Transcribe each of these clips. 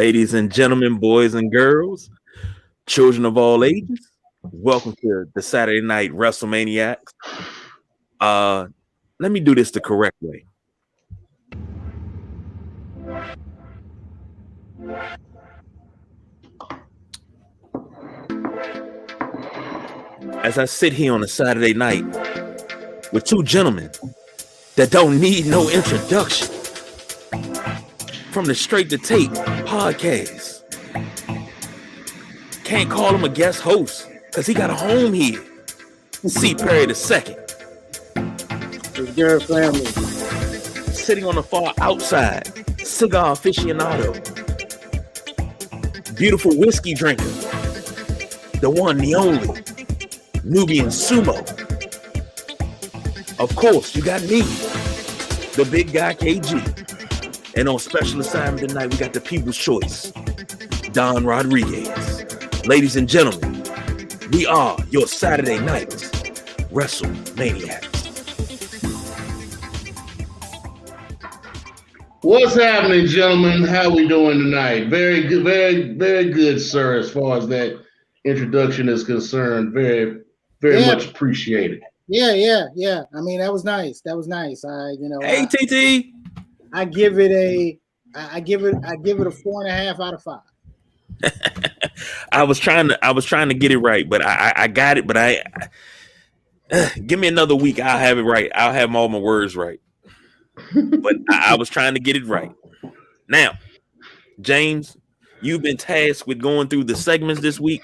Ladies and gentlemen, boys and girls, children of all ages, welcome to the Saturday Night Wrestlemaniacs. Let me do this the correct way. As I sit here on a Saturday night with two gentlemen that don't need no introduction from the Straight to Tape podcast. Can't call him a guest host because he got a home here. C. Perry II. It's Garrett family. Sitting on the far outside, cigar aficionado, beautiful whiskey drinker, the one, the only, Nubian Sumo. Of course, you got me, the big guy KG. And on special assignment tonight, we got the People's Choice, Don Rodriguez. Ladies and gentlemen, we are your Saturday Night Wrestlemaniacs. What's happening, gentlemen? How we doing tonight? Very good, very good, sir. As far as that introduction is concerned, very much appreciated. Yeah. I mean, that was nice. Hey, TT. I give it a 4.5 out of 5. I was trying to get it right, but I got it. But give me another week. I'll have it right. I'll have all my words right. But I was trying to get it right. Now, James, you've been tasked with going through the segments this week.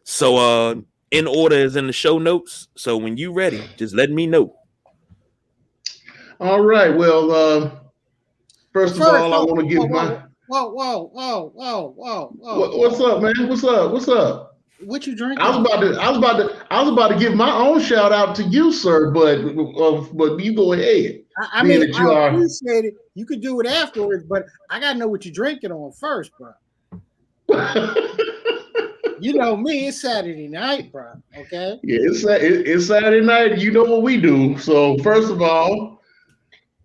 So in order is in the show notes. So when you ready, just let me know. All right. Well, first of all, I want to give my. Whoa. What's up, man? What's up? What you drinking? I was about to give my own shout out to you, sir, but you go ahead. I mean, I appreciate it. You could do it afterwards, but I gotta know what you're drinking on first, bro. You know me, it's Saturday night, bro. Okay. Yeah, it's Saturday night. You know what we do. So first of all,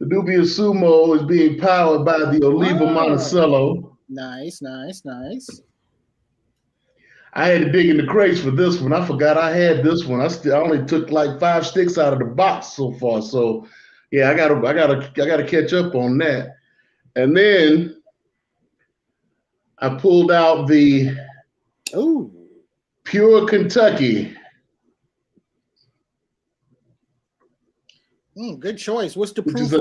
the Nubian Sumo is being powered by the Oliva Monticello. Nice. I had to dig in the crates for this one. I forgot I had this one. I only took like 5 sticks out of the box so far. So yeah, I gotta catch up on that. And then I pulled out the Pure Kentucky. Good choice. What's the proof?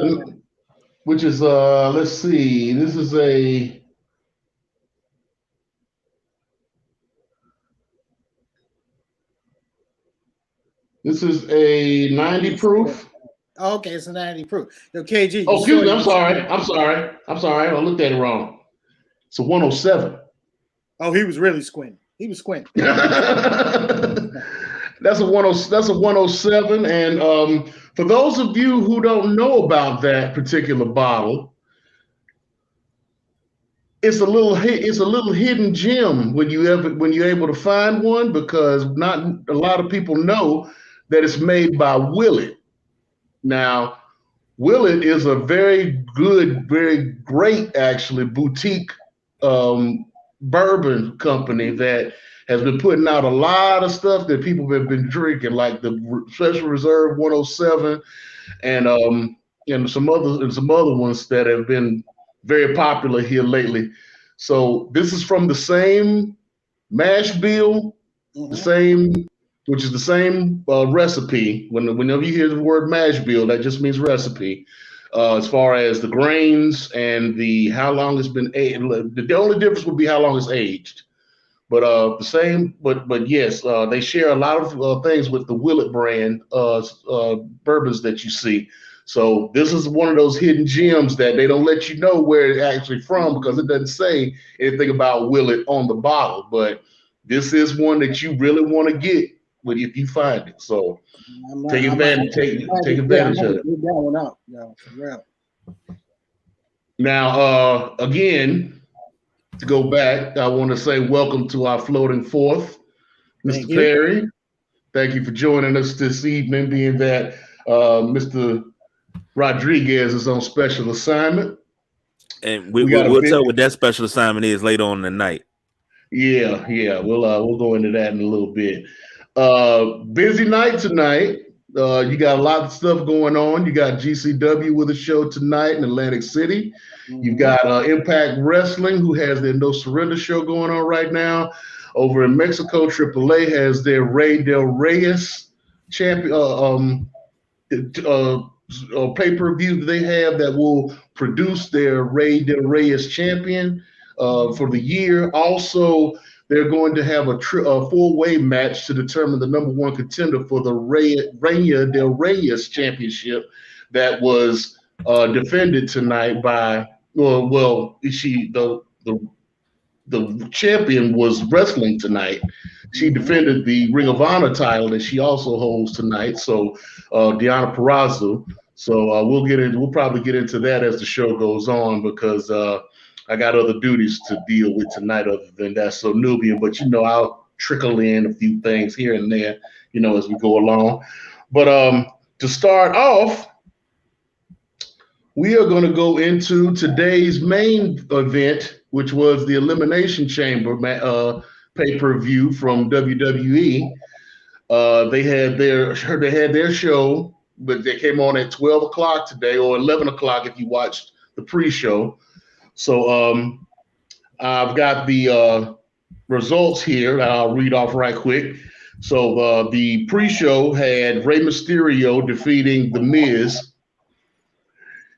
Which is let's see. This is a 90 proof. Okay, it's a 90 proof. Yo, KG. Oh, excuse me. I'm sorry. I looked at it wrong. It's a 107. Oh, he was really squinting. That's a 107. And for those of you who don't know about that particular bottle, it's a little hidden gem when you're able to find one, because not a lot of people know that it's made by Willet. Now, Willet is a very good, very great, actually, boutique bourbon company that has been putting out a lot of stuff that people have been drinking, like the Special Reserve 107 and some other ones that have been very popular here lately. So this is from the same mash bill, which is the same recipe. Whenever you hear the word mash bill, that just means recipe. As far as the grains and how long it's been aged, the only difference would be how long it's aged. But the same. But yes, they share a lot of things with the Willet brand bourbons that you see. So this is one of those hidden gems that they don't let you know where it's actually from, because it doesn't say anything about Willet on the bottle. But this is one that you really want to get if you find it. So take advantage of it. Get that one up, for real. Now, again, to go back, I want to say welcome to our floating fourth, Mr. Perry. Thank you for joining us this evening, being that Mr. Rodriguez is on special assignment. And We got we'll tell what that special assignment is later on in the night. Yeah, we'll go into that in a little bit. Busy night tonight. You got a lot of stuff going on. You got GCW with a show tonight in Atlantic City. You've got Impact Wrestling, who has their No Surrender show going on right now. Over in Mexico, AAA has their Rey Del Reyes champion pay-per-view that they have that will produce their Rey Del Reyes champion for the year. Also, they're going to have a four-way match to determine the number one contender for the Reina Del Reyes championship that was defended tonight by the champion was wrestling tonight. She defended the Ring of Honor title that she also holds tonight. So Deonna Purrazzo. So we'll probably get into that as the show goes on because I got other duties to deal with tonight other than that. So Nubian, but I'll trickle in a few things here and there, as we go along. But to start off, we are going to go into today's main event, which was the Elimination Chamber pay-per-view from WWE. They had their show, but they came on at 12 o'clock today, or 11 o'clock if you watched the pre-show. So I've got the results here that I'll read off right quick. So the pre-show had Rey Mysterio defeating The Miz.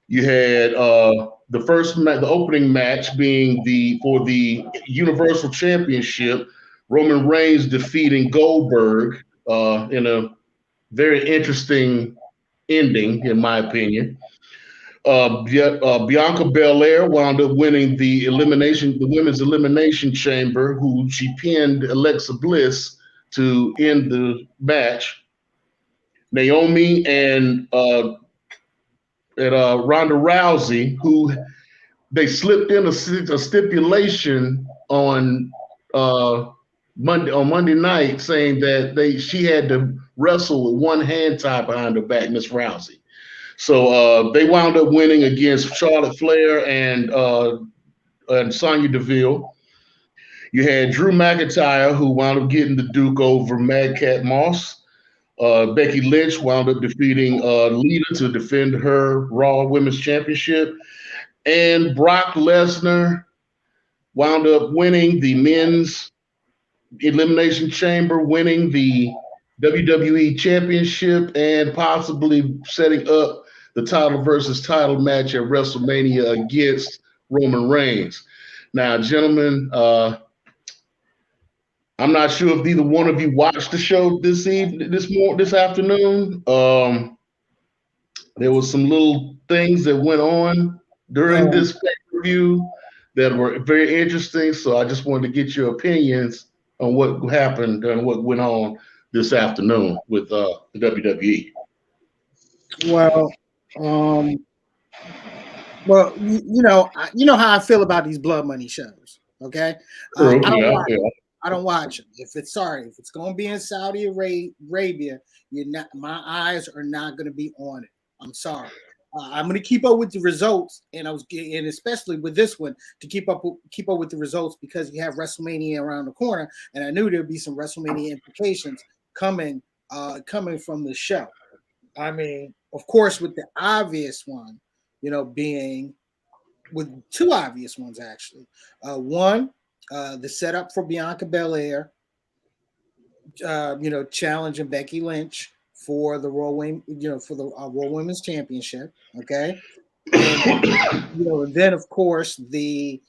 You had the opening match being for the Universal Championship, Roman Reigns defeating Goldberg in a very interesting ending, in my opinion. Bianca Belair wound up winning the women's elimination chamber, who she pinned Alexa Bliss to end the match. Naomi and Ronda Rousey, who they slipped in a stipulation on Monday night, saying that she had to wrestle with one hand tied behind her back, Miss Rousey. So they wound up winning against Charlotte Flair and Sonya Deville. You had Drew McIntyre, who wound up getting the Duke over Madcap Moss. Becky Lynch wound up defeating Lita to defend her Raw Women's Championship. And Brock Lesnar wound up winning the men's Elimination Chamber, winning the WWE Championship, and possibly setting up the title versus title match at WrestleMania against Roman Reigns. Now, gentlemen, I'm not sure if either one of you watched the show this afternoon. There was some little things that went on during this pay-per-view that were very interesting. So I just wanted to get your opinions on what happened and what went on this afternoon with the WWE. Well, you know how I feel about these blood money shows. Okay, I don't watch them. If it's going to be in Saudi Arabia, my eyes are not going to be on it. I'm sorry. I'm going to keep up with the results, and especially with this one to keep up with the results because you have WrestleMania around the corner, and I knew there'd be some WrestleMania implications coming from the show. I mean, of course, with the obvious one, being with two obvious ones actually. One, the setup for Bianca Belair, challenging Becky Lynch for the Raw Women's Championship. Okay, and then of course the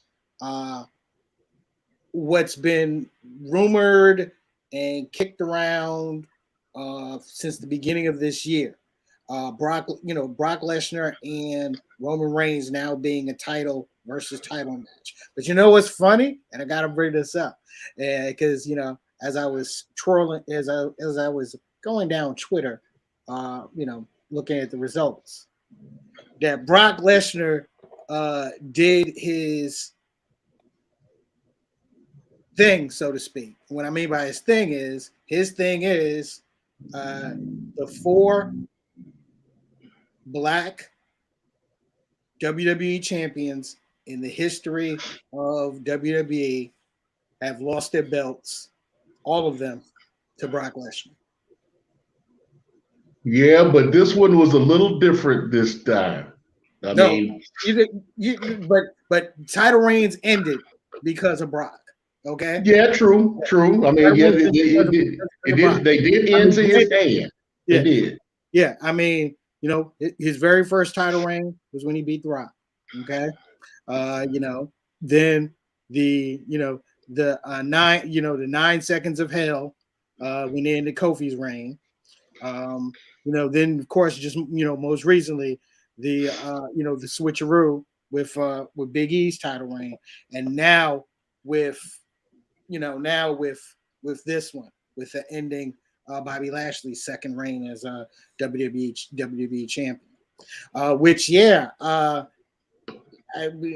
what's been rumored and kicked around since the beginning of this year. Brock Lesnar and Roman Reigns now being a title versus title match. But you know what's funny? And I gotta bring this up. Because as I was trolling, as I was going down Twitter, looking at the results, that Brock Lesnar did his thing, so to speak. What I mean by his thing is the 4 Black WWE champions in the history of WWE have lost their belts, all of them, to Brock Lesnar. Yeah, but this one was a little different this time. I mean, but title reigns ended because of Brock. Okay. Yeah, true. I mean, yeah, they did end to his hand. They did. Yeah, I mean, his very first title reign was when he beat The Rock. Okay. Then the 9 seconds of hell when they ended Kofi's reign. Then of course, just most recently the switcheroo with Big E's title reign, and now with this one, with the ending Bobby Lashley's second reign as a WWE champion.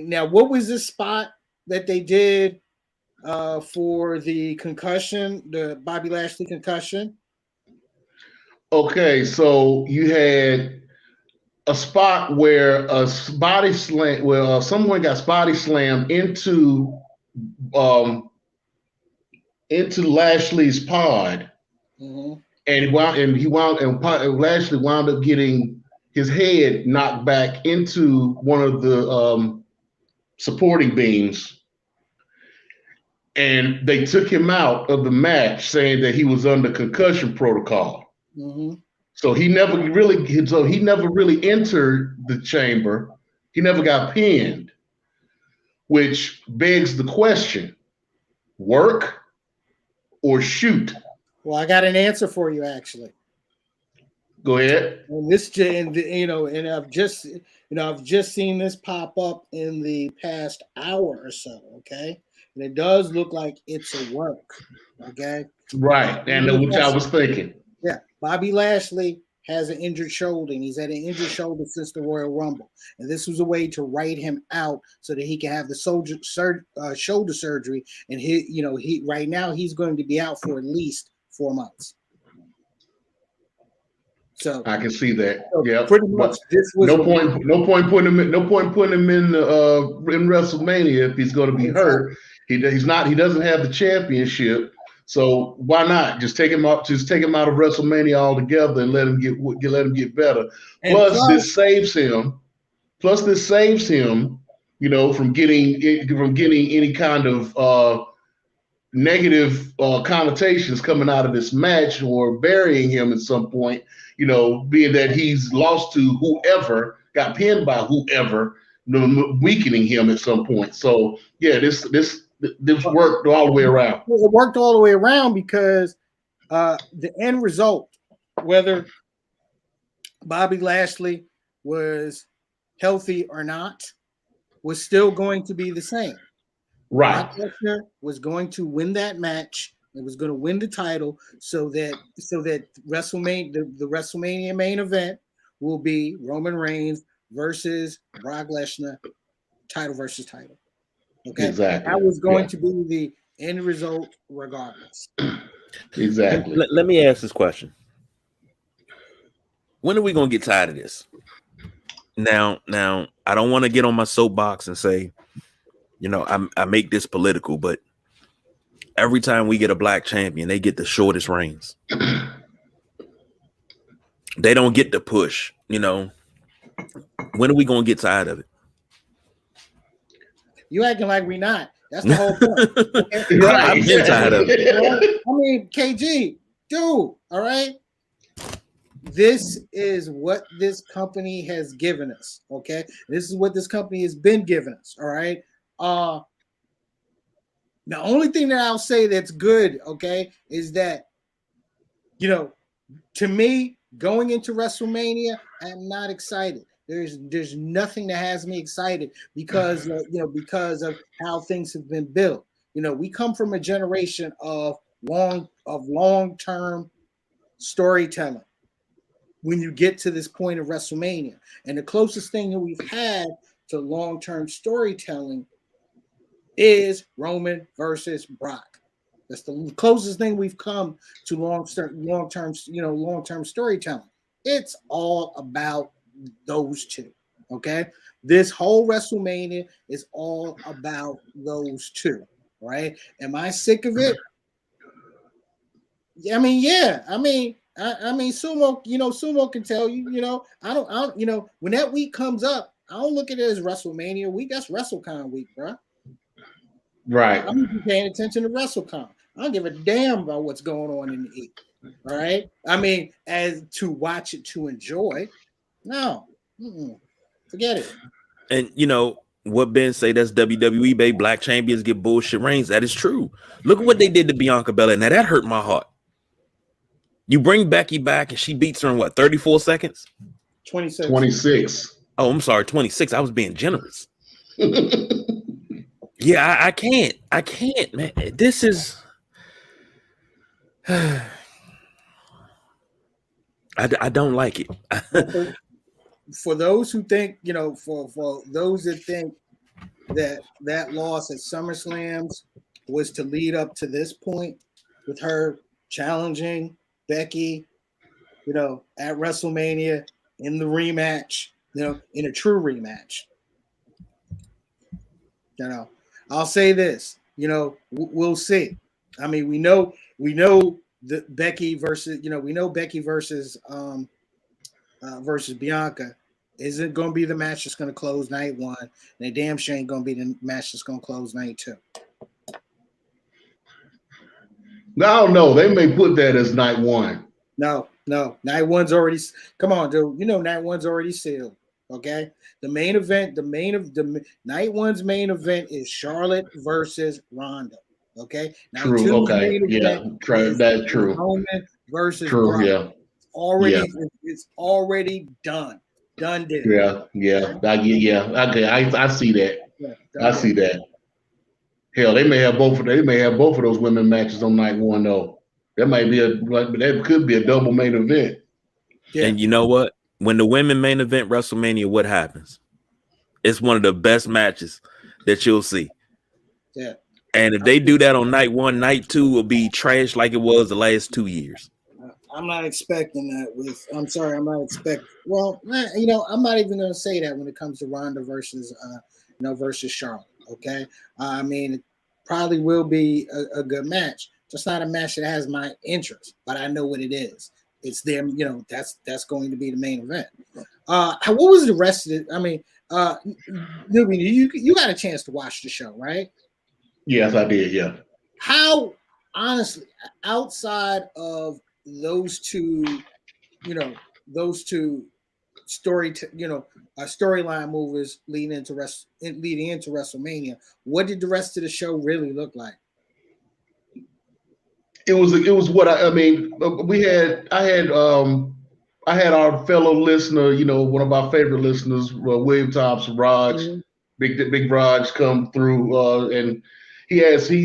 Now what was this spot that they did for the concussion, the Bobby Lashley concussion? Okay, so you had a spot where someone got body slammed into Lashley's pod, mm-hmm. and Lashley wound up getting his head knocked back into one of the supporting beams, and they took him out of the match, saying that he was under concussion protocol. Mm-hmm. So he never really entered the chamber. He never got pinned, which begs the question: work or shoot? Well, I got an answer for you, actually. Go ahead. And I've just seen this pop up in the past hour or so. Okay, and it does look like it's a work. Okay, right, and which I was thinking. Yeah, Bobby Lashley has an injured shoulder, and he's had an injured shoulder since the Royal Rumble. And this was a way to write him out so that he can have the shoulder surgery. And he right now he's going to be out for at least 4 months. So I can see that. Yeah, pretty much. This was no point putting him in WrestleMania if he's going to be hurt. He doesn't have the championship. So why not just take him out? Just take him out of WrestleMania altogether and let him get better. Plus, this saves him. From getting any kind of negative connotations coming out of this match or burying him at some point. Being that he's lost to whoever, got pinned by whoever, weakening him at some point. So yeah, this worked all the way around. It worked all the way around because the end result, whether Bobby Lashley was healthy or not, was still going to be the same. Right. Brock Lesnar was going to win that match. It was going to win the title so that WrestleMania, the WrestleMania main event will be Roman Reigns versus Brock Lesnar, title versus title. Okay, exactly. That was going to be the end result, regardless. Exactly. Let me ask this question: when are we going to get tired of this? Now, I don't want to get on my soapbox and say, I make this political, but every time we get a black champion, they get the shortest reigns. They don't get the push. When are we going to get tired of it? You acting like we not. That's the whole point. Right. I'm getting tired of it. I mean, KG, dude, all right? This is what this company has given us, okay? This is what this company has been giving us, all right? The only thing that I'll say that's good, okay, is that, to me, going into WrestleMania, I'm not excited. There's nothing that has me excited because of how things have been built. We come from a generation of long-term storytelling. When you get to this point of WrestleMania, and the closest thing that we've had to long-term storytelling is Roman versus Brock. That's the closest thing we've come to long-term storytelling. It's all about those two, okay? This whole WrestleMania is all about those two, right? Am I sick of it? I mean, yeah. I mean, Sumo. Sumo can tell you. I don't. When that week comes up, I don't look at it as WrestleMania week. That's WrestleCon week, bro. Right. I'm paying attention to WrestleCon. I don't give a damn about what's going on in the E. All right. I mean, as to watch it to enjoy. No, forget it. And what Ben say, that's WWE, babe. Black champions get bullshit reigns. That is true. Look at what they did to Bianca Belair. Now that hurt my heart. You bring Becky back and she beats her in what, 34 seconds? 26. 26. Oh, I'm sorry, 26. I was being generous. Yeah, I can't. I can't, man. This is I don't like it. For those who think, for those that think that loss at SummerSlams was to lead up to this point with her challenging Becky, at WrestleMania in the rematch, in a true rematch. I'll say this, we'll see. I mean, we know the Becky versus, versus Bianca isn't going to be the match that's going to close night one. And they damn sure ain't going to be the match that's going to close night two. I don't know. They may put that as night one. No. Night one's already. Come on, dude. Night one's already sealed. Okay. The main event, night one's main event is Charlotte versus Ronda. Okay. Night true. two's Okay. Yeah. That's true. Roman versus true. Brock. Yeah. It's already done. Done deal. Yeah. Okay. I see that. Yeah, I see that. Hell, they may have both of those women matches on night one though. That could be a double main event. Yeah. And you know what? When the women main event WrestleMania, what happens? It's one of the best matches that you'll see. Yeah. And if they do that on night one, night two will be trash like it was the last 2 years. I'm not expecting that I'm sorry, I'm not expecting. Well, I'm not even going to say that when it comes to Ronda versus Charlotte. Okay. I mean, it probably will be a good match. Just not a match that has my interest, but I know what it is. It's them, that's going to be the main event. What was the rest of it? I mean, Newbie, you got a chance to watch the show, right? Yes, I did. Yeah. How, honestly, outside of those two storyline movers leading into WrestleMania, what did the rest of the show really look like? It was what I had our fellow listener, one of our favorite listeners, William Thompson, Raj, big Raj, come through, and he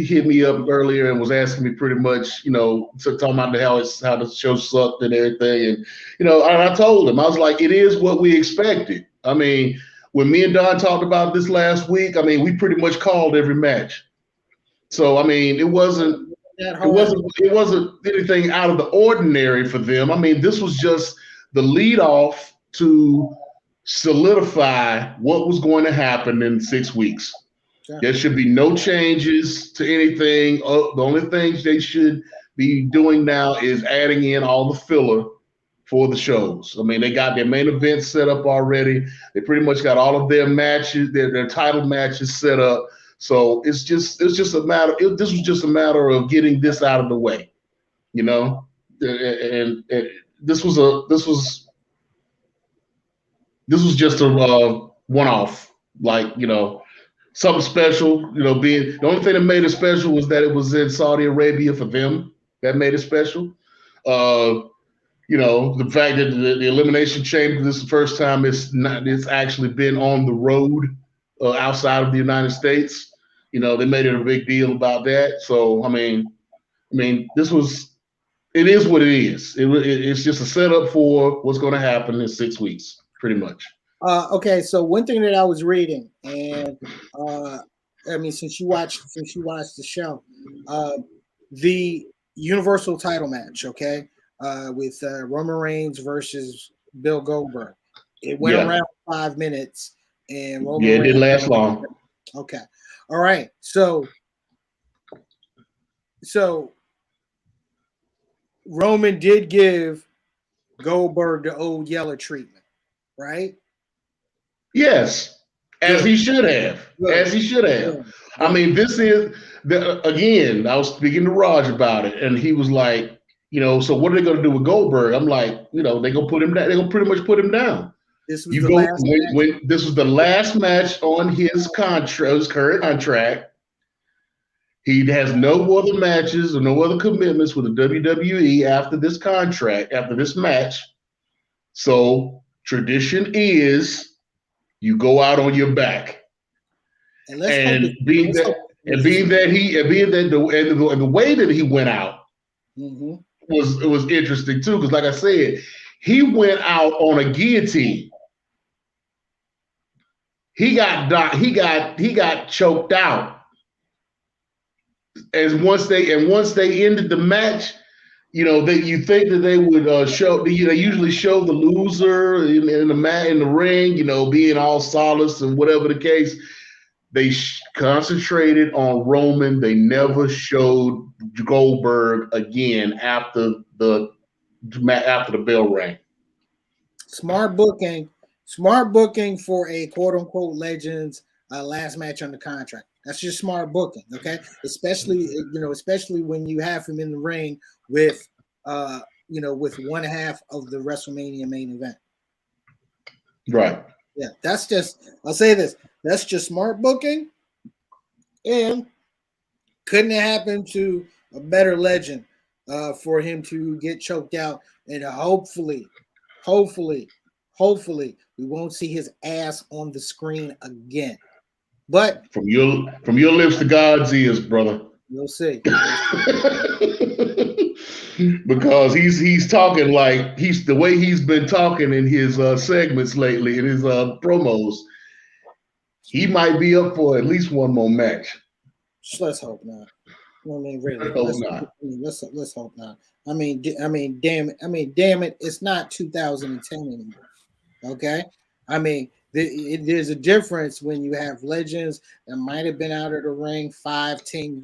hit me up earlier and was asking me pretty much, talking about how the show sucked and everything, and I told him, I was like, it is what we expected. I mean, when me and Don talked about this last week, I mean, we pretty much called every match. So I mean, it wasn't anything out of the ordinary for them. I mean, this was just the lead off to solidify what was going to happen in 6 weeks. Yeah. There should be no changes to anything. The only things they should be doing now is adding in all the filler for the shows. I mean, they got their main events set up already. They pretty much got all of their matches, their title matches set up. So it's just a matter. This was just a matter of getting this out of the way, and this was just a one-off, like something special. Being the only thing that made it special was that it was in Saudi Arabia for them. That made it special. The fact that the Elimination Chamber, this is the first time it's actually been on the road outside of the United States. They made it a big deal about that. So I mean, it is what it is. It's just a setup for what's going to happen in 6 weeks, pretty much. Okay, so one thing that I was reading, and since you watched the show, the Universal title match, okay, with Roman Reigns versus Bill Goldberg, it went around 5 minutes. and Roman it didn't Reigns. last long. Okay, all right. So Roman did give Goldberg the old Yeller treatment, right? Yes, as Good. he should have. Good. As he should have. Good. I mean, this is again. I was speaking to Raj about it, and he was like, so what are they going to do with Goldberg? I'm like, they're going to put him down. They're going to pretty much put him down. This was the last match. When this was the last match on his contract, his current contract. He has no other matches or no other commitments with the WWE after this contract, after this match. So tradition is you go out on your back. And being that the way that he went out was interesting too, because like I said, he went out on a guillotine. He got choked out. And once they ended the match, you think that they would show. They usually show the loser in the ring, being all solace and whatever the case. They concentrated on Roman. They never showed Goldberg again after the bell rang. Smart booking for a quote unquote legends last match on the contract. That's just smart booking, okay? Especially when you have him in the ring with with one half of the WrestleMania main event. Right. Yeah, I'll say this. That's just smart booking. And couldn't it happen to a better legend for him to get choked out? And hopefully, we won't see his ass on the screen again. But from your lips to God's ears, brother. You'll see. Because he's talking like the way he's been talking in his segments lately, in his promos. He might be up for at least one more match. Let's hope not. I mean, really. Let's hope not. I mean, damn it. It's not 2010 anymore. Okay. I mean, there's a difference when you have legends that might have been out of the ring 5, 10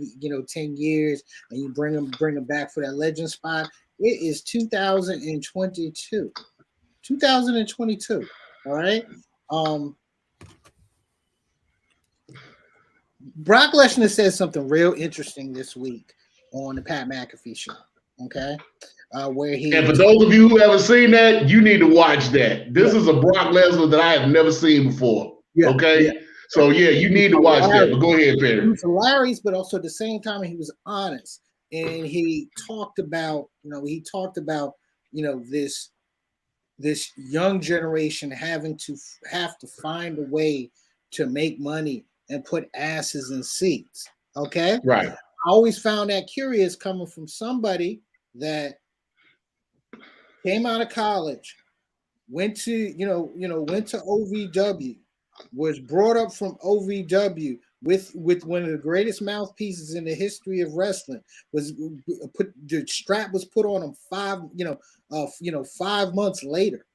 years, and you bring them back for that legend spot. It is 2022. 2022. All right. Brock Lesnar said something real interesting this week on the Pat McAfee show. Okay. And for those of you who haven't seen that, you need to watch that. This is a Brock Lesnar that I have never seen before. Yeah, okay. Yeah. So you need to watch that. But go ahead, Peter. He was hilarious, but also at the same time he was honest. And he talked about, this young generation have to find a way to make money and put asses in seats. Okay. Right. I always found that curious coming from somebody that came out of college, went to OVW, was brought up from OVW with one of the greatest mouthpieces in the history of wrestling. The strap was put on him 5 months later.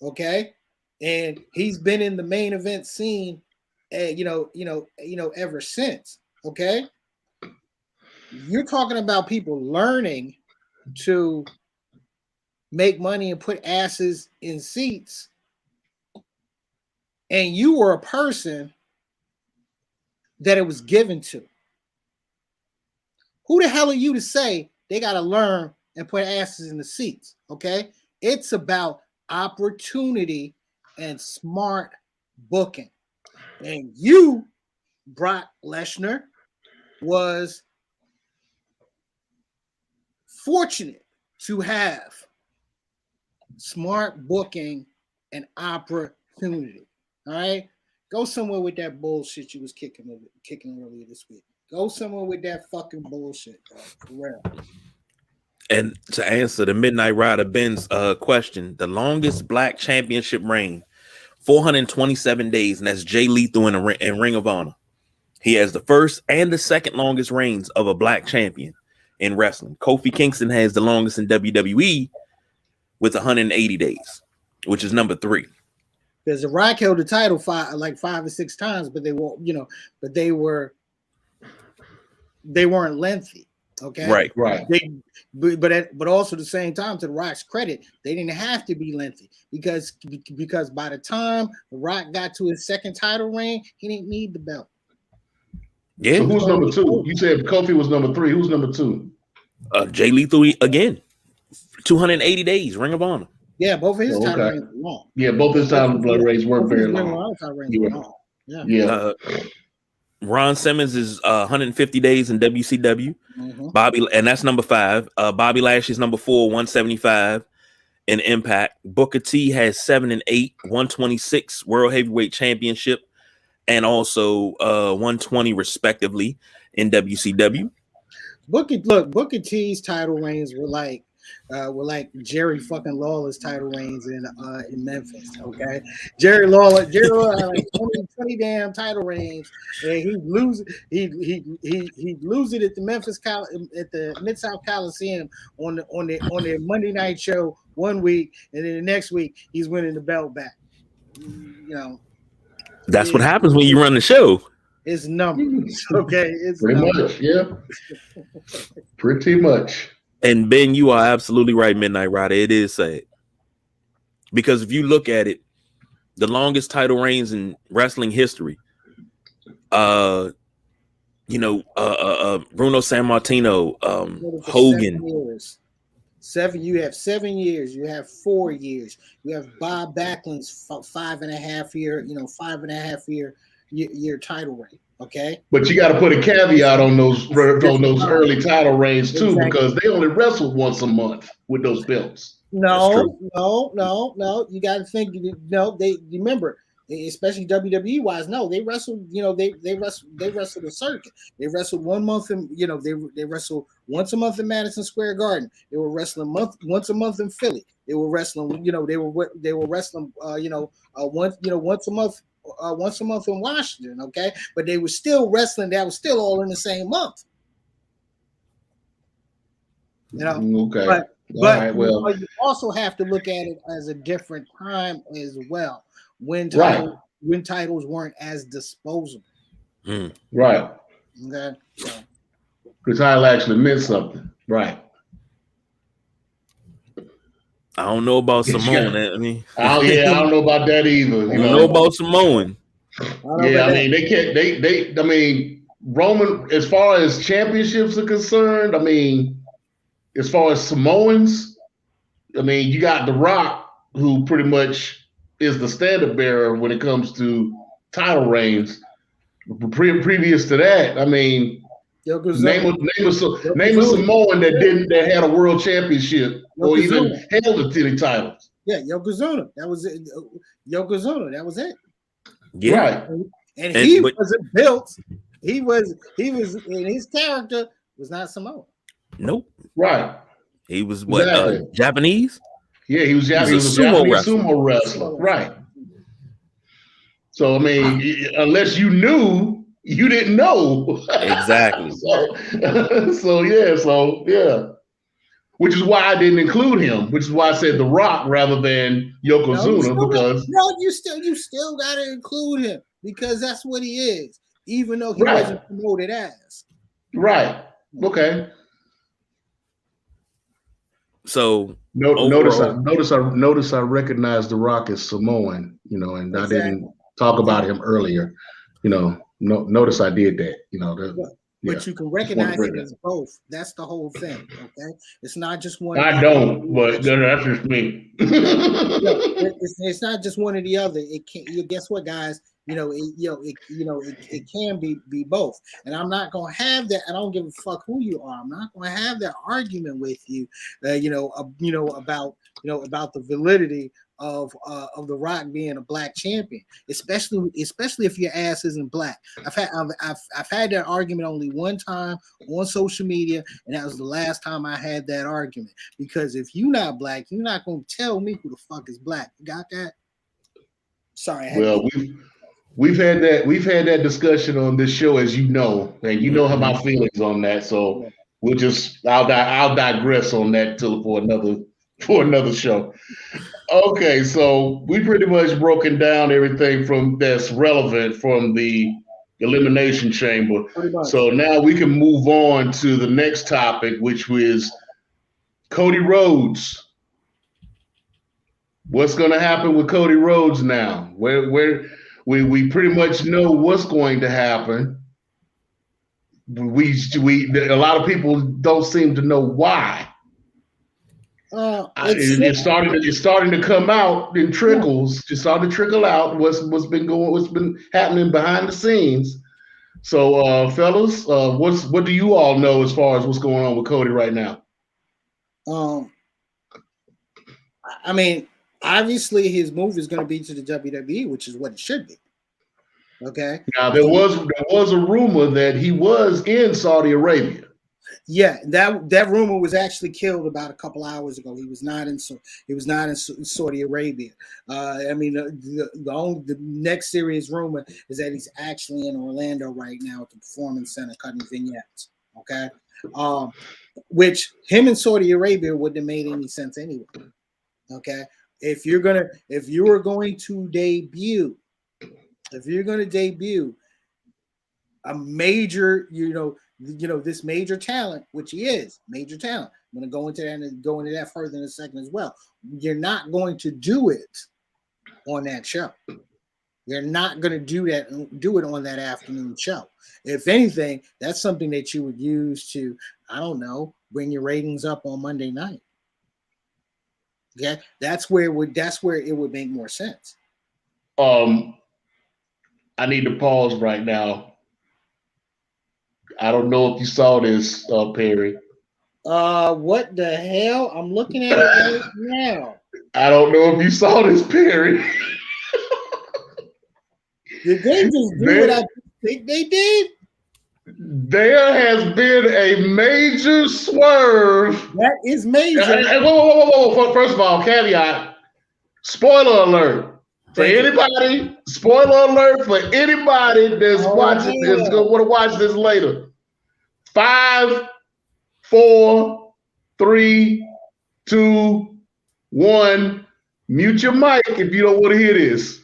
Okay, and he's been in the main event scene, ever since. Okay, you're talking about people learning to make money and put asses in seats, and you were a person that it was given to. Who the hell are you to say they got to learn and put asses in the seats? Okay, it's about opportunity and smart booking. And you, Brock Lesnar, was fortunate to have smart booking and opportunity. All right, go somewhere with that bullshit you was kicking earlier this week. Go somewhere with that fucking bullshit, bro. For real. And to answer the Midnight Rider Ben's question, the longest black championship reign, 427 days, and that's Jay Lethal in Ring of Honor. He has the first and the second longest reigns of a black champion in wrestling. Kofi Kingston has the longest in WWE with 180 days, which is number 3. Because The Rock held the title five or six times, but they weren't lengthy. Okay, right. But also at the same time, to The Rock's credit, they didn't have to be lengthy because by the time The Rock got to his second title reign, he didn't need the belt. Yeah. So who's number 2? You said Kofi was number 3. Who's number 2? Jay Lethal again. 280 days, Ring of Honor. Yeah, both of his title reigns were long. Yeah, both his title reigns were very long. Yeah. Ron Simmons is 150 days in WCW. Mm-hmm. Bobby, and that's number 5. Bobby Lashley's number 4, 175 in Impact. Booker T has 7 and 8, 126 World Heavyweight Championship, and also 120 respectively in WCW. Booker T's title reigns were like Jerry fucking Lawler's title reigns in Memphis. Okay, Jerry Lawler had like 20 damn title reigns, and he'd lose it at the Memphis at the Mid-South Coliseum on their Monday night show one week, and then the next week he's winning the belt back. That's what happens when you run the show. It's numbers, okay? It's pretty numbers. much, yeah. Pretty much. And Ben, you are absolutely right, Midnight Rider. It is sad. Because if you look at it, the longest title reigns in wrestling history, Bruno Sammartino, Hogan. You have 7 years. You have 4 years. You have Bob Backlund's 5.5 year title reign. Okay, but you got to put a caveat on those early title reigns too, because they only wrestled once a month with those belts. No. You got to think. They remember, especially WWE wise. No, they wrestled. They wrestled a circuit. They wrestled 1 month, and they wrestled once a month in Madison Square Garden. They were wrestling once a month in Philly. They were wrestling. They were wrestling. Once a month in Washington, okay, but they were still wrestling. That was still all in the same month, Okay, but right, you also have to look at it as a different time as well, when titles weren't as disposable. Right. Okay, the title actually meant something, right? I don't know about Samoan. I don't know about that either. I don't know about Samoan. Roman, as far as championships are concerned, as far as Samoans, you got The Rock, who pretty much is the standard bearer when it comes to title reigns. Previous to that, name a Samoan that had a world championship or even held the titles. Yeah, Yokozuna. That was it. Yokozuna. That was it. Yeah. Right. And he wasn't built. He was, and his character was not Samoan. Nope. Right. He was what? Japanese? Yeah, he was Japanese. Sumo wrestler. Right. So unless you knew, you didn't know. Exactly. So yeah. Which is why I didn't include him. Which is why I said The Rock rather than Yokozuna, you still got to include him because that's what he is, even though he wasn't promoted as. Right. Okay. So notice I recognized The Rock as Samoan, and I didn't talk about him earlier. Notice I did that. But you can recognize it as both. That's the whole thing. Okay, it's not just one. I don't, but that's just me. It's not just one or the other. It can't. Guess what, guys? It can be both. And I'm not gonna have that. I don't give a fuck who you are. I'm not gonna have that argument with you. About the validity of The Rock being a black champion, especially if your ass isn't black. I've had that argument only one time on social media, and that was the last time I had that argument. Because if you're not black, you're not gonna tell me who the fuck is black. You got that? Sorry. We've had that discussion on this show, as you know, and you know how my feelings on that. So I'll digress on that for another for another show. Okay, so we pretty much broken down everything from that's relevant from the Elimination Chamber. So now we can move on to the next topic, which was Cody Rhodes. What's going to happen with Cody Rhodes now? Where we pretty much know what's going to happen. We a lot of people don't seem to know why. It's starting to come out in trickles. It's starting to trickle out what's been happening behind the scenes. So, fellas, what do you all know as far as what's going on with Cody right now? I mean, obviously his move is going to be to the WWE, which is what it should be. Okay. Now there was a rumor that he was in Saudi Arabia. Yeah, that rumor was actually killed about a couple hours ago. He was not in Saudi Arabia. I mean, the next serious rumor is that he's actually in Orlando right now at the Performance Center cutting vignettes. Okay, which him in Saudi Arabia wouldn't have made any sense anyway. Okay, if you're going to debut a major, this major talent, which he is major talent. I'm going to go into that further in a second as well. You're not going to do it on that show. You're not going to do it on that afternoon show. If anything, that's something that you would use to, I don't know, bring your ratings up on Monday night. Okay, that's where it would make more sense. I need to pause right now. I don't know if you saw this, Perry. What the hell? I'm looking at it right now. I don't know if you saw this, Perry. Did they just do what I think they did? There has been a major swerve. That is major. Whoa. First of all, caveat, spoiler alert. For anybody, spoiler alert for anybody that's watching this, going to want to watch this later. 5, 4, 3, 2, 1. Mute your mic if you don't want to hear this.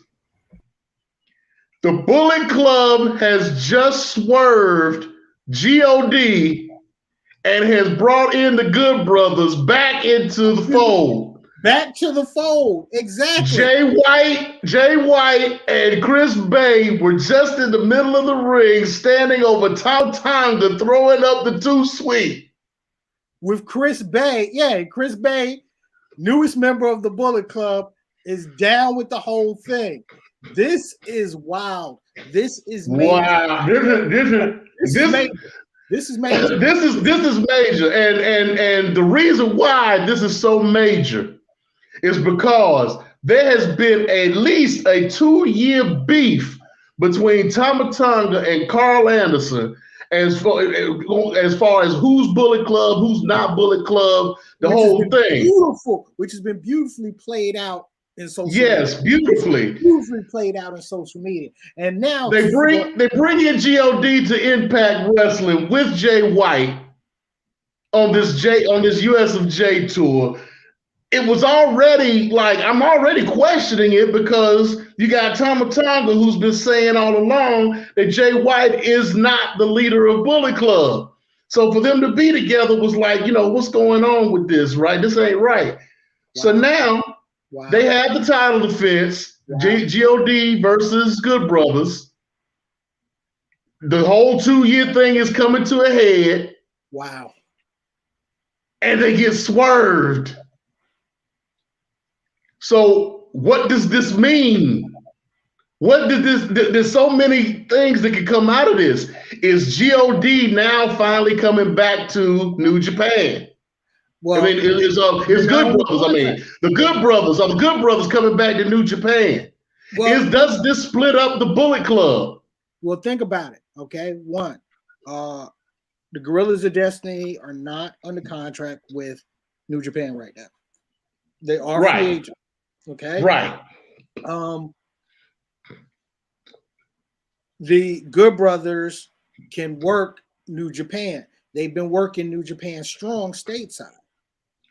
The Bullet Club has just swerved God and has brought in the Good Brothers back into the fold. Back to the fold, exactly. Jay White and Chris Bay were just in the middle of the ring, standing over Tonga, throwing up the 2 Sweet. With Chris Bay, Chris Bay, newest member of the Bullet Club, is down with the whole thing. This is wild. This is major. Wow. This is major. This is major. And the reason why this is so major is because there has been at least a 2-year beef between Tonga and Carl Anderson as far as who's Bullet Club, who's not Bullet Club, whole thing. Which has been beautifully played out in social media. Yes, beautifully played out in social media. And now they bring in God to Impact Wrestling with Jay White on this US of J tour. It was already I'm already questioning it because you got Tonga who's been saying all along that Jay White is not the leader of Bullet Club. So for them to be together was what's going on with this, right? This ain't right. Wow. So now they have the title defense, God versus Good Brothers. The whole 2-year thing is coming to a head. Wow. And they get swerved. So what does this mean? There's so many things that can come out of this. Is God now finally coming back to New Japan? Well, it's Good Brothers. The Good Brothers. Are the Good Brothers coming back to New Japan? Well, does this split up the Bullet Club? Well, think about it. Okay, one, the Guerrillas of Destiny are not under contract with New Japan right now. They are free agents. Okay. Right. The Good Brothers can work New Japan. They've been working New Japan strong stateside.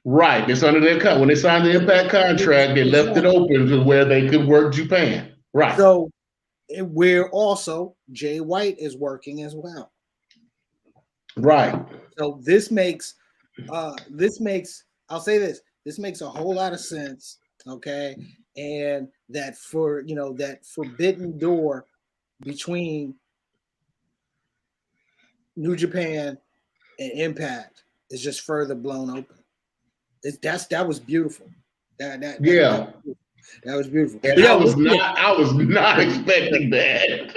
Right. It's under their cut. When they signed the Impact contract, they left it open to where they could work Japan. Right. So where also Jay White is working as well. Right. So this makes I'll say this makes a whole lot of sense. Okay. And that for that forbidden door between New Japan and Impact is just further blown open. That was beautiful. That was beautiful. And I was not expecting that.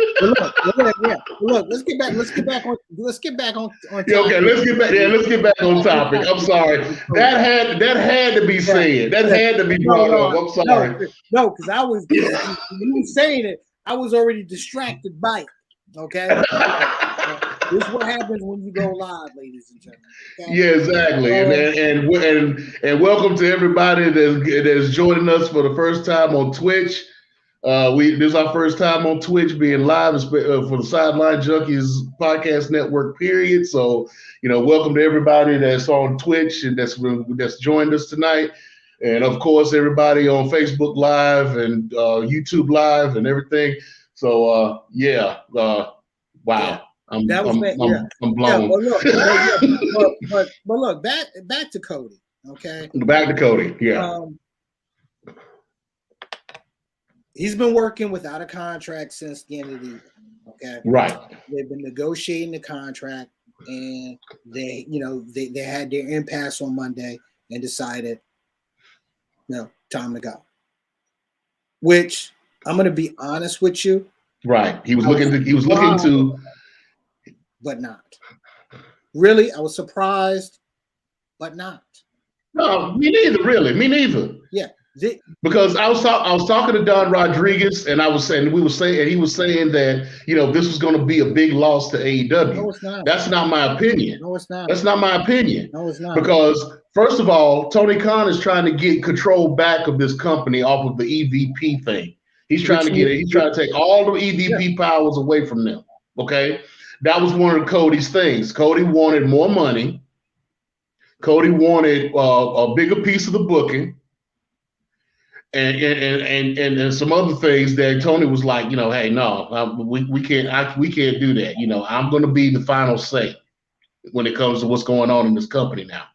Look, let's get back on topic. Okay, let's get back on topic. I'm sorry. That had to be said. That had to be brought up. I'm sorry. No, because you were saying it, I was already distracted by it. Okay. This is what happens when you go live, ladies and gentlemen. Okay? Yeah, exactly. And welcome to everybody that's joining us for the first time on Twitch. This is our first time on Twitch being live for the Sideline Junkies podcast network. Period. So welcome to everybody that's on Twitch and that's joined us tonight, and of course everybody on Facebook Live and YouTube Live and everything. So wow. I'm blown. But look, back to Cody. Okay. Back to Cody. Yeah. He's been working without a contract since the end of the year. Okay. Right. They've been negotiating the contract, and they had their impasse on Monday and decided, time to go. Which I'm going to be honest with you. Right. He was looking to. But not. Really, I was surprised, but not. No, me neither, really. Me neither. Yeah. Because I was talking to Don Rodriguez, and he was saying that this was going to be a big loss to AEW. No, it's not. That's not my opinion. No, it's not. That's not my opinion. No, it's not. Because first of all, Tony Khan is trying to get control back of this company off of the EVP thing. He's trying to take all the EVP powers away from them. Okay. That was one of Cody's things. Cody wanted more money. Cody wanted a bigger piece of the booking, and some other things that Tony was like, hey, no, we can't do that. I'm going to be the final say when it comes to what's going on in this company now.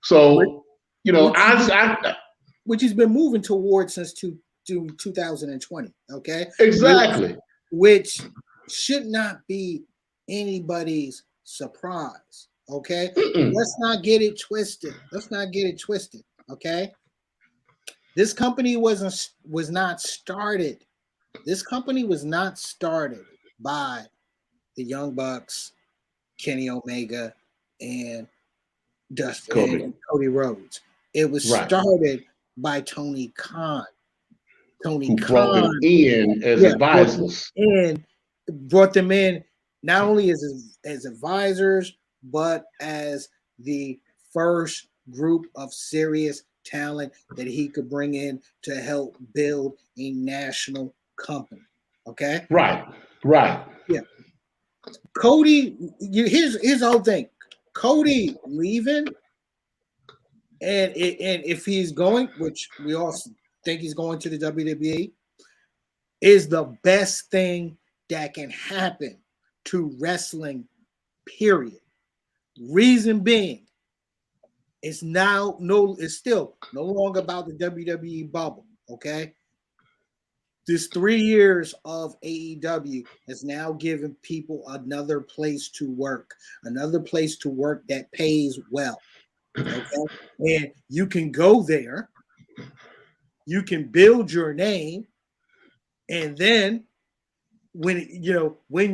So which he's been moving towards since 2020. Okay, exactly. Which should not be anybody's surprise. Okay. Let's not get it twisted. Okay. This company was not started. This company was not started by the Young Bucks, Kenny Omega, and Cody Rhodes. It was started by Tony Khan. Tony Khan brought them in as advisors. Brought them in not only as advisors, but as the first group of serious talent that he could bring in to help build a national company. Okay. Right. Yeah. Cody, here's the whole thing. Cody leaving, and if he's going, which we all think he's going to the WWE, is the best thing that can happen to wrestling, period. Reason being, it's still no longer about the WWE bubble. Okay. This 3 years of AEW has now given people another place to work that pays well. Okay. And you can go there, you can build your name, and then when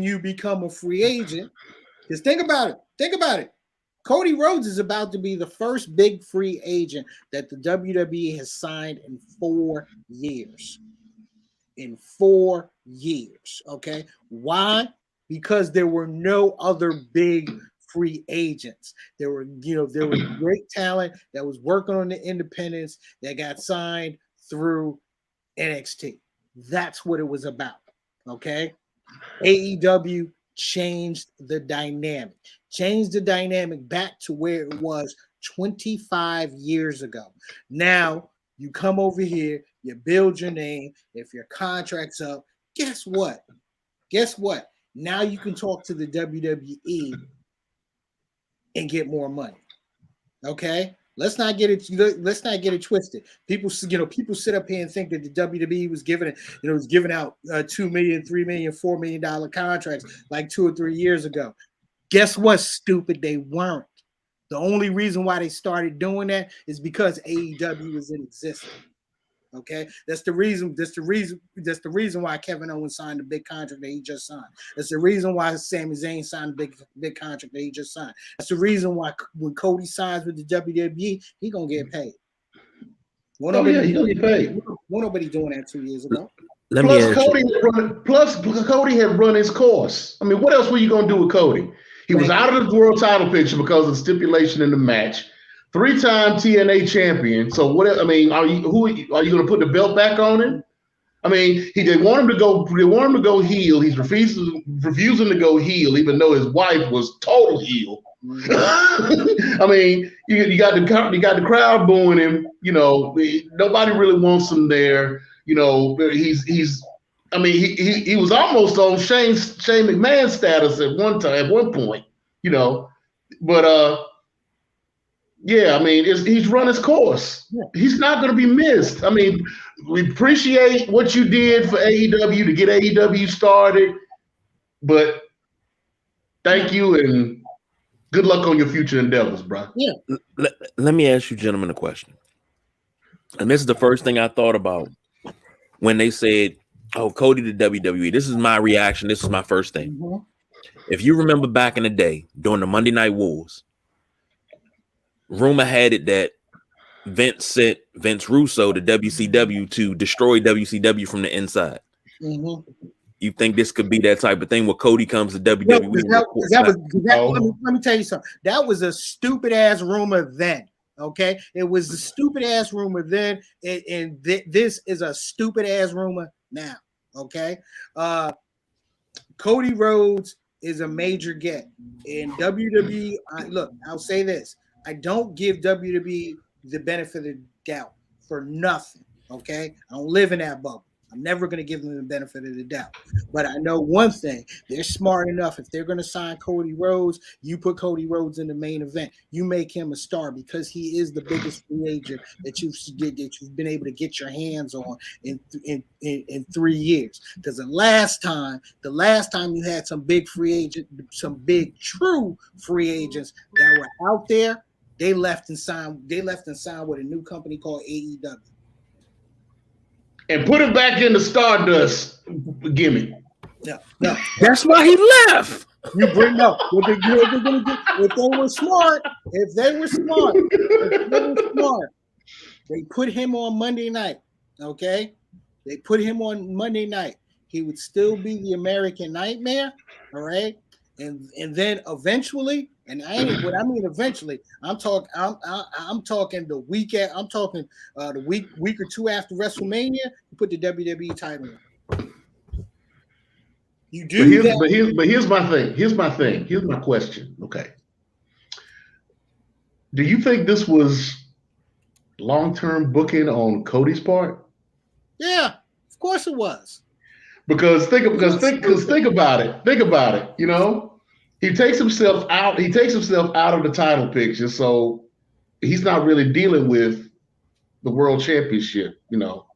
you become a free agent, because think about it. Cody Rhodes is about to be the first big free agent that the WWE has signed in 4 years. In 4 years, okay? Why? Because there were no other big free agents. There were great talent that was working on the independents that got signed through NXT. That's what it was about, okay? AEW changed the dynamic back to where it was 25 years ago. Now you come over here, you build your name. If your contract's up, guess what? Guess what? Now you can talk to the WWE and get more money. Okay, let's not get it. Let's not get it twisted. People sit up here and think that the WWE was giving out $2 million, $3 million, $4 million contracts like 2 or 3 years ago. Guess what? Stupid, they weren't. The only reason why they started doing that is because AEW was in existence. Okay, that's the reason why Kevin Owens signed the big contract that he just signed. That's the reason why Sami Zayn signed the big contract that he just signed. That's the reason why when Cody signs with the WWE, he gonna get paid. He gonna get paid. Nobody doing that 2 years ago. Plus, Cody had run his course. I mean, what else were you gonna do with Cody? He was out of the world title picture because of the stipulation in the match. 3-time TNA champion. So what? I mean, are you going to put the belt back on him? I mean, they want him to go. They want him to go heel. He's refusing to go heel, even though his wife was total heel. I mean, you got the crowd booing him. You know, nobody really wants him there. You know, he's. I mean, he was almost on Shane McMahon status at one point. You know, but yeah, I mean, he's run his course. Yeah. He's not going to be missed. I mean, we appreciate what you did for AEW to get AEW started, but thank you and good luck on your future endeavors, bro. Yeah. Let me ask you gentlemen a question. And this is the first thing I thought about when they said, oh, Cody to WWE. This is my reaction. This is my first thing. Mm-hmm. If you remember back in the day during the Monday Night Wars, rumor had it that Vince sent Vince Russo to WCW to destroy WCW from the inside. Mm-hmm. You think this could be that type of thing where Cody comes to WWE? Let me tell you something. That was a stupid ass rumor then. Okay, it was a stupid ass rumor then, and this is a stupid ass rumor now. Okay, Cody Rhodes is a major get in WWE. Look, I'll say this. I don't give WWE the benefit of the doubt for nothing, okay? I don't live in that bubble. I'm never going to give them the benefit of the doubt. But I know one thing. They're smart enough. If they're going to sign Cody Rhodes, you put Cody Rhodes in the main event. You make him a star because he is the biggest free agent that you've been able to get your hands on in 3 years. Because the last time you had some big free agent, some big true free agents that were out there, they left and signed with a new company called AEW. And put him back in the Stardust gimmick. No. That's why he left. You bring up what they're going to do. If they were smart, they put him on Monday night. Okay? They put him on Monday night. He would still be the American Nightmare. All right. And then eventually, and what I mean eventually, I'm talking the weekend. I'm talking the week or two after WrestleMania. You put the WWE title on. You do that. But here's my thing. Here's my question. Okay. Do you think this was long-term booking on Cody's part? Yeah, of course it was. Because think about it. Think about it. You know. He takes himself out of the title picture, so he's not really dealing with the world championship, you know.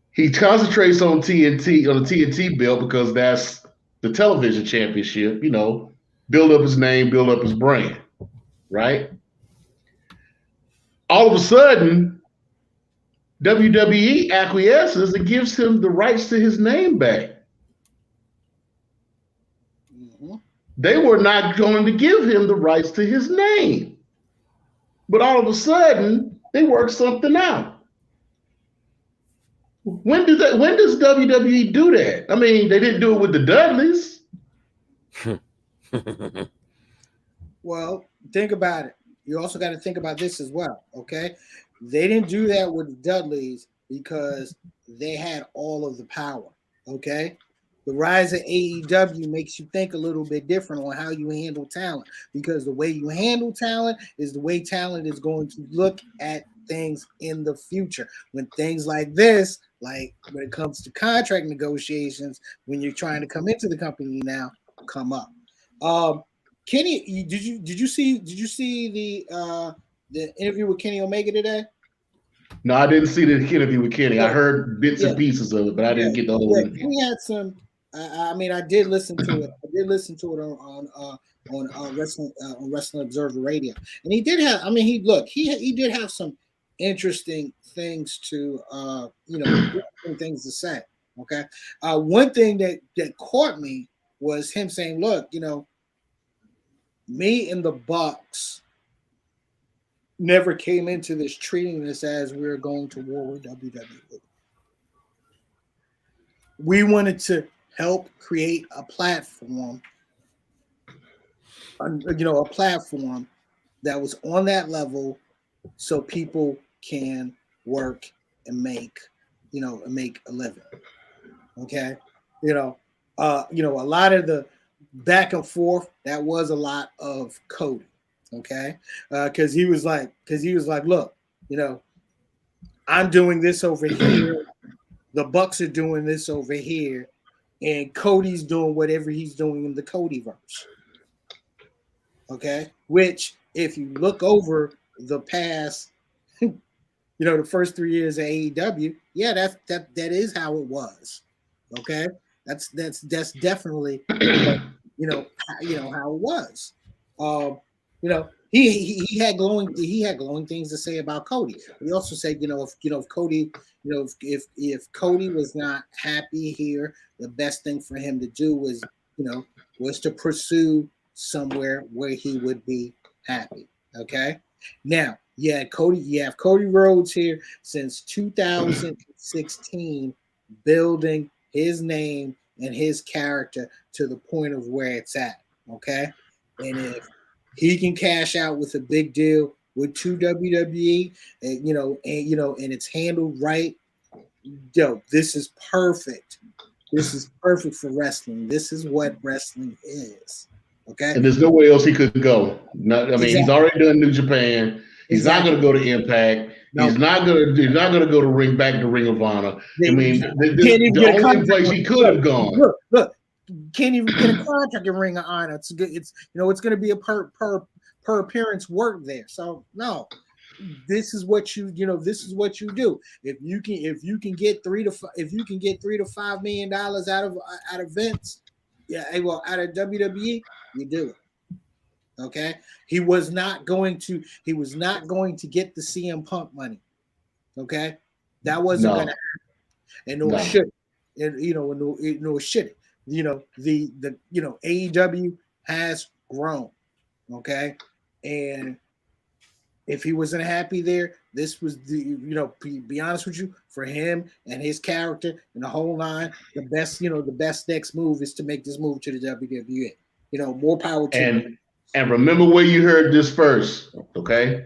He concentrates on TNT, on the TNT belt, because that's the television championship, you know, build up his name, build up his brand, right? All of a sudden, WWE acquiesces and gives him the rights to his name back. They were not going to give him the rights to his name. But all of a sudden, they worked something out. When does WWE do that? I mean, they didn't do it with the Dudleys. Well, think about it. You also got to think about this as well, okay? They didn't do that with the Dudleys because they had all of the power, okay? The rise of AEW makes you think a little bit different on how you handle talent, because the way you handle talent is the way talent is going to look at things in the future. When things like this, like when it comes to contract negotiations, when you're trying to come into the company now, come up. Kenny, did you see the interview with Kenny Omega today? No, I didn't see the interview with Kenny. I heard bits and pieces of it, but I didn't get the whole interview. Kenny had some. I mean, I did listen to it. I did listen to it on Wrestling Observer Radio, and he did have. I mean, he did have some interesting things to things to say. Okay, one thing that caught me was him saying, "Look, me and the Bucks never came into this treating this as we're going to war with WWE. We wanted to help create a platform, a platform that was on that level, so people can work and make a living." Okay, a lot of the back and forth, that was a lot of Cody. Okay, because he was like, look, I'm doing this over here, the Bucks are doing this over here, and Cody's doing whatever he's doing in the Codyverse. Okay, which if you look over the past, the first 3 years of AEW, yeah, that is how it was. Okay, that's definitely how it was. He had glowing things to say about Cody. He also said, if Cody, if Cody was not happy here, the best thing for him to do was to pursue somewhere where he would be happy. Okay. Now, you have Cody Rhodes here since 2016, building his name and his character to the point of where it's at. Okay. And if he can cash out with a big deal with WWE, and it's handled right, this is perfect. This is perfect for wrestling. This is what wrestling is. Okay. And there's nowhere else he could go. He's already done New Japan. He's not going to go to Impact. No. He's not going to go to back to Ring of Honor. The only place he could have gone. Look. Can't even get a contract in Ring of Honor. It's good. It's going to be a per appearance work there. So no, this is what you do. If you can get $3 to $5 million out of Vince, out of WWE, you do it. Okay, he was not going to get the CM Punk money. Okay, that wasn't going to happen, and nor should it. And nor should it. The AEW has grown, okay, and if he wasn't happy there, this was be honest with you, for him and his character and the whole line, the best next move is to make this move to the WWE. More power to him. And remember where you heard this first, okay?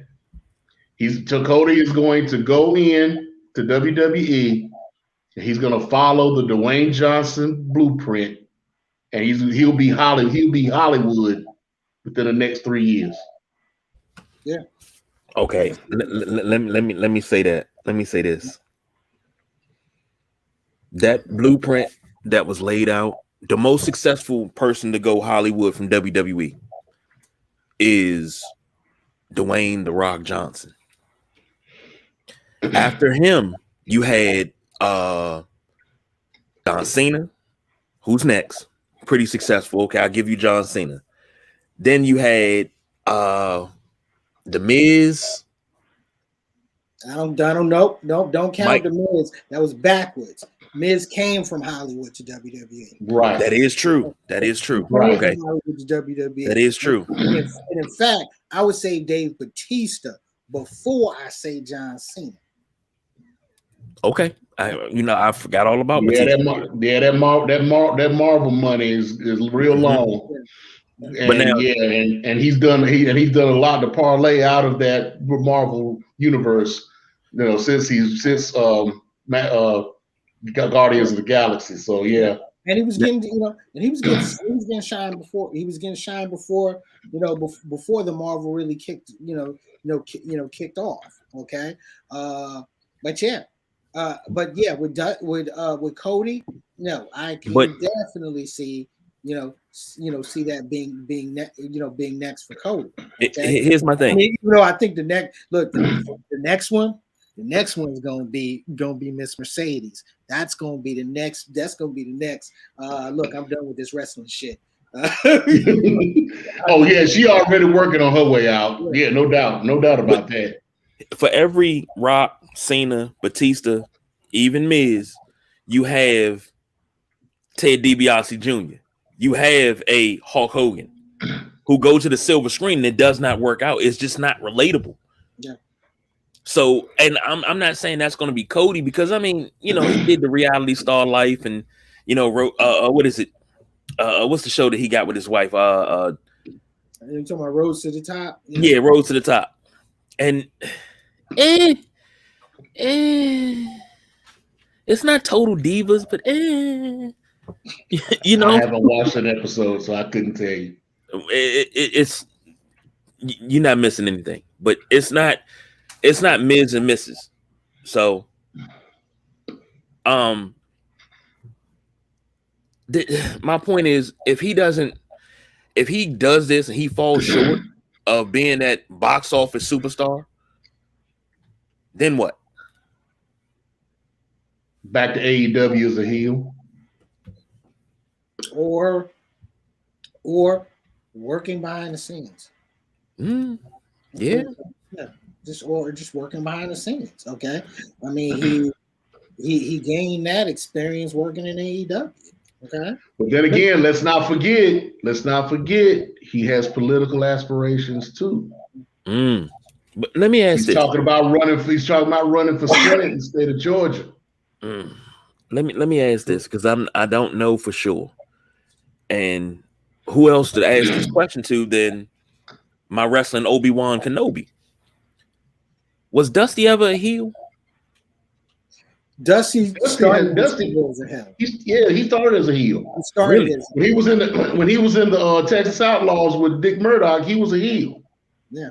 Cody is going to go in to WWE. He's going to follow the Dwayne Johnson blueprint, and he'll be Hollywood within the next 3 years. Yeah. Okay. Let me say that. Let me say this. That blueprint that was laid out, the most successful person to go Hollywood from WWE is Dwayne "The Rock" Johnson. After him, you had John Cena, who's next, pretty successful. Okay, I'll give you John Cena. Then you had The Miz. I don't know. Don't count The Miz. That was backwards. Miz came from Hollywood to WWE. Right. That is true. That is true. Right. Okay. Hollywood to WWE. That is true. And in fact, I would say Dave Bautista before I say John Cena. Okay. I forgot all about Bautista. That Marvel money is real long. And, but now, and he's done a lot to parlay out of that Marvel universe, since Guardians of the Galaxy. So yeah. And he was getting, and he was getting shine before before the Marvel really kicked kicked off. Okay, but yeah, with Cody, I can definitely see see that being next for Cody. Okay? Here's my thing. I think the next one. The next one's gonna be Miss Mercedes. That's gonna be the next. Look, I'm done with this wrestling shit. Oh yeah, she already working on her way out. Yeah, no doubt about that. For every Rock, Cena, Batista, even Miz, you have Ted DiBiase Jr. You have a Hulk Hogan who goes to the silver screen and it does not work out. It's just not relatable. Yeah. So, and I'm not saying that's going to be Cody because he did the reality star life and what is it? What's the show that he got with his wife? You're talking about Rose to the Top? Yeah, Rose to the Top. And it's not total divas, but I haven't watched an episode, so I couldn't tell you. It's you're not missing anything, but it's not Miz and Mrs. So, my point is, if he does this and he falls short of being that box office superstar, then what? Back to AEW as a heel, or working behind the scenes. Yeah. Just working behind the scenes. Okay, I mean he gained that experience working in AEW. Okay, but then again, let's not forget he has political aspirations too. But let me ask he's talking about running for Senate in the state of Georgia. Let me ask this because I don't know for sure, and who else to ask this question to than my wrestling Obi-Wan Kenobi? Was Dusty ever a heel? Dusty started as a heel. He started as a heel. When he was in the Texas Outlaws with Dick Murdoch, he was a heel. Yeah.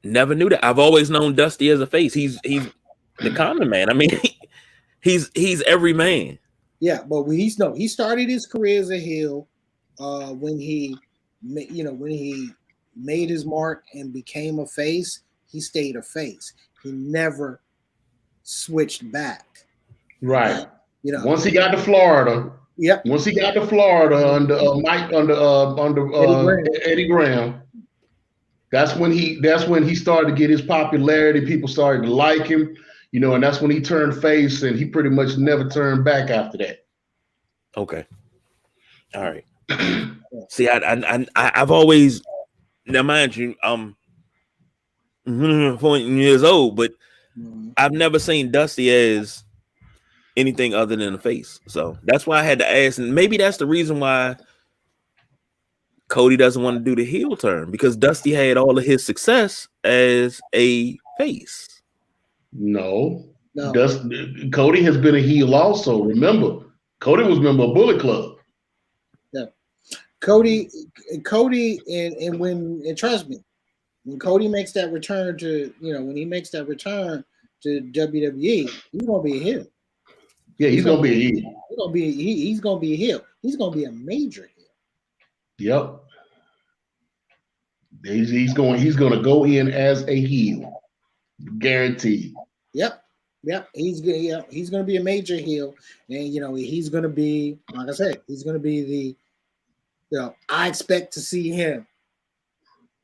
Never knew that. I've always known Dusty as a face. He's the common man. I mean, he's every man. Yeah, but he started his career as a heel when he made his mark and became a face. He stayed a face. He never switched back. Right. Once he got to Florida. Yep. Once he got to Florida under Eddie Graham, that's when he started to get his popularity. People started to like him, and that's when he turned face, and he pretty much never turned back after that. Okay. All right. See, I've always, now mind you, I'm 40 years old, but I've never seen Dusty as anything other than a face. So that's why I had to ask, and maybe that's the reason why Cody doesn't want to do the heel turn, because Dusty had all of his success as a face. No. Cody has been a heel also. Remember, Cody was a member of Bullet Club. Yeah. Cody, and trust me, when Cody makes that return to WWE, he's gonna be a heel. Yeah, he's gonna be a heel. He's gonna be a heel. He's gonna be a major heel. Yep. He's gonna go in as a heel. Guaranteed. Yep. He's gonna be a major heel, and he's gonna be, like I said, he's gonna be I expect to see him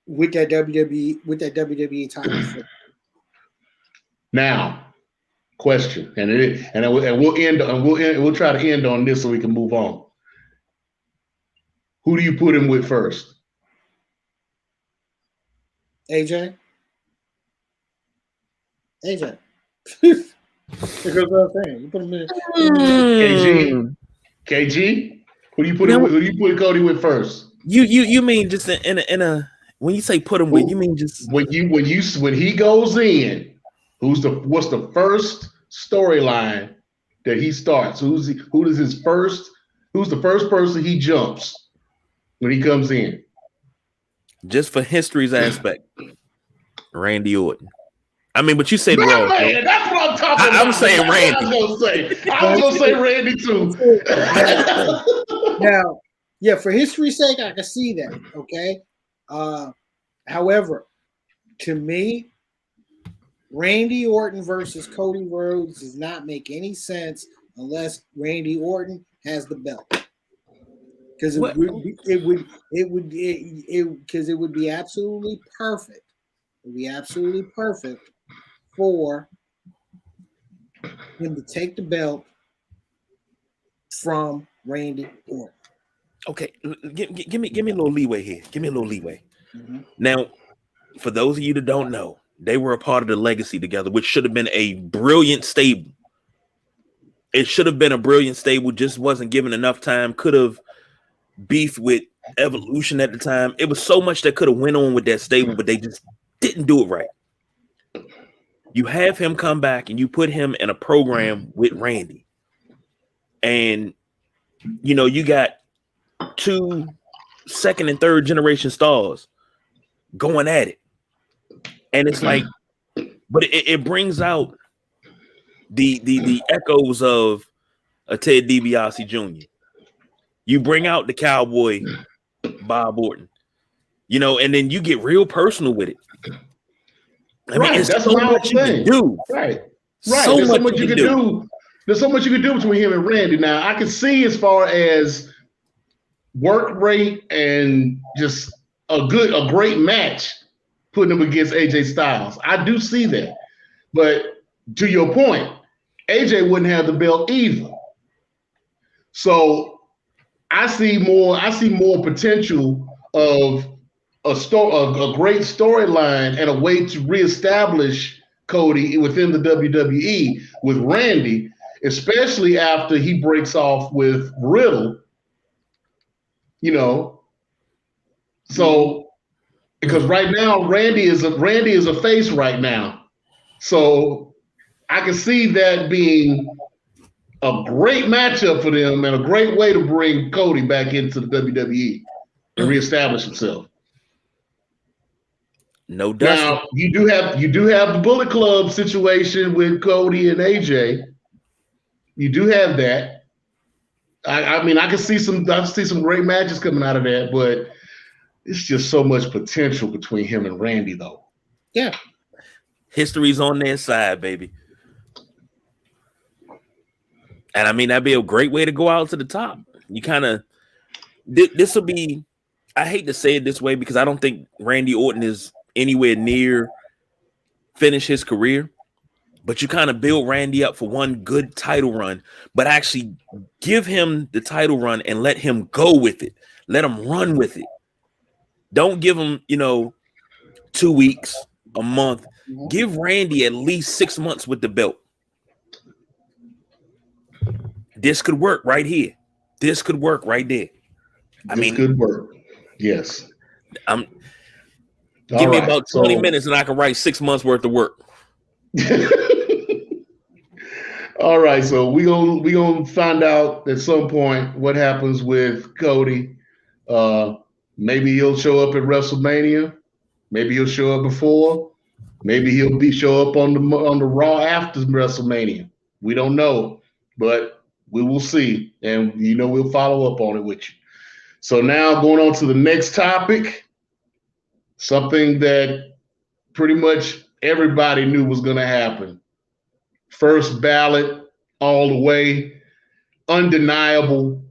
with that WWE title. Now, question, we'll try to end on this so we can move on. Who do you put him with first? AJ. Because what I'm saying, you put him in. KG. Who do you put Cody with first? You mean just in a when you say put him with, you mean just when he goes in, what's the first storyline that he starts? Who's Who's the first person he jumps when he comes in? Just for history's aspect, Randy Orton. I mean, but you said Raw. Man, that's what I'm talking about. I'm saying Randy. I was gonna say Randy too. Now, yeah, for history's sake, I can see that. Okay. However, to me, Randy Orton versus Cody Rhodes does not make any sense unless Randy Orton has the belt. Because it would be absolutely perfect. It would be absolutely perfect for him to take the belt from Randy Orton. Okay, give me a little leeway here. Give me a little leeway. Mm-hmm. Now, for those of you that don't know, they were a part of the legacy together, which should have been a brilliant stable. It should have been a brilliant stable, just wasn't given enough time. Could have beefed with Evolution at the time. It was so much that could have went on with that stable, but they just didn't do it right. You have him come back and you put him in a program with Randy. And, you know, you got 2 second and third generation stars going at it. And it's like, but it brings out the echoes of a Ted DiBiase Jr. You bring out the cowboy Bob Orton, you know, and then you get real personal with it. I mean, it's that's so much you can do. Right. So There's much so much you can do. There's so much you can do between him and Randy. Now, I can see as far as work rate and just a great match putting him against AJ Styles. I do see that. But to your point, AJ wouldn't have the belt either. So I see more potential of a great storyline and a way to reestablish Cody within the WWE with Randy, especially after he breaks off with Riddle. You know, so because right now Randy is a face right now, so I can see that being a great matchup for them and a great way to bring Cody back into the WWE and reestablish himself. No doubt. Now you do have the Bullet Club situation with Cody and AJ. You do have that. I mean, I can see some great matches coming out of that, but it's just so much potential between him and Randy, though. Yeah, history's on their side, baby. And I mean, that'd be a great way to go out to the top. You kind of this will be. I hate to say it this way because I don't think Randy Orton is anywhere near finish his career. But you kind of build Randy up for one good title run, but actually give him the title run and let him go with it. Let him run with it. Don't give him, 2 weeks, a month. Give Randy at least 6 months with the belt. This could work right here. This could work right there. This could work. Yes. Give me about 20 minutes and I can write 6 months worth of work. All right, so we gonna find out at some point what happens with Cody. Maybe he'll show up at WrestleMania. Maybe he'll show up before. Maybe he'll show up on the Raw after WrestleMania. We don't know, but we will see, and we'll follow up on it with you. So now going on to the next topic, something that pretty much everybody knew was going to happen. First ballot all the way, undeniable.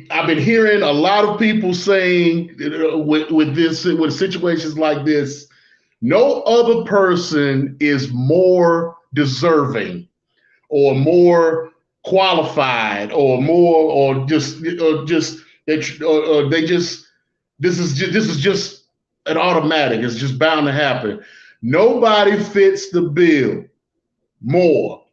I've been hearing a lot of people saying with situations like this, no other person is more deserving or more qualified this is just an automatic. It's just bound to happen. Nobody fits the bill more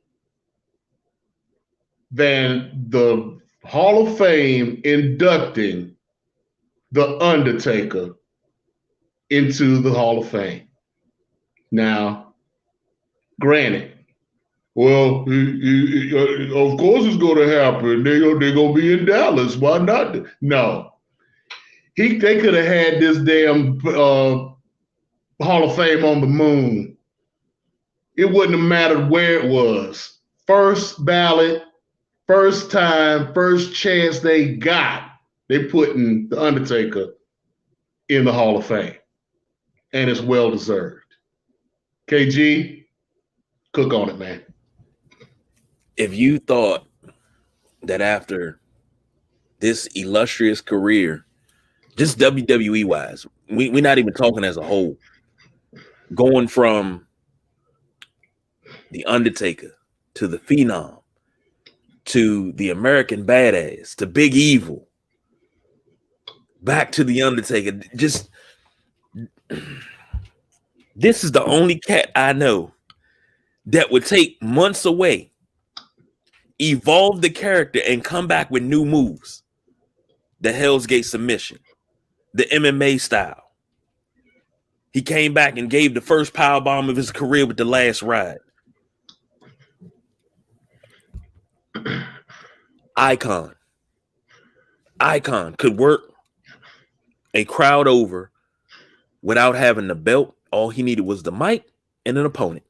than the Hall of Fame inducting The Undertaker into the Hall of Fame. Now, granted, Well, of course it's going to happen. They're going to be in Dallas. Why not? No. They could have had this damn Hall of Fame on the moon. It wouldn't have mattered where it was. First ballot, first time, first chance they got, they putting The Undertaker in the Hall of Fame. And it's well deserved. KG, cook on it, man. If you thought that after this illustrious career, just WWE wise, we're not even talking as a whole, going from The Undertaker to the Phenom to the American Badass to Big Evil, back to the Undertaker, just this is the only cat I know that would take months away, evolve the character, and come back with new moves. The Hell's Gate submission, the MMA style. He came back and gave the first powerbomb of his career with the Last Ride. Icon could work a crowd over without having the belt. All he needed was the mic and an opponent.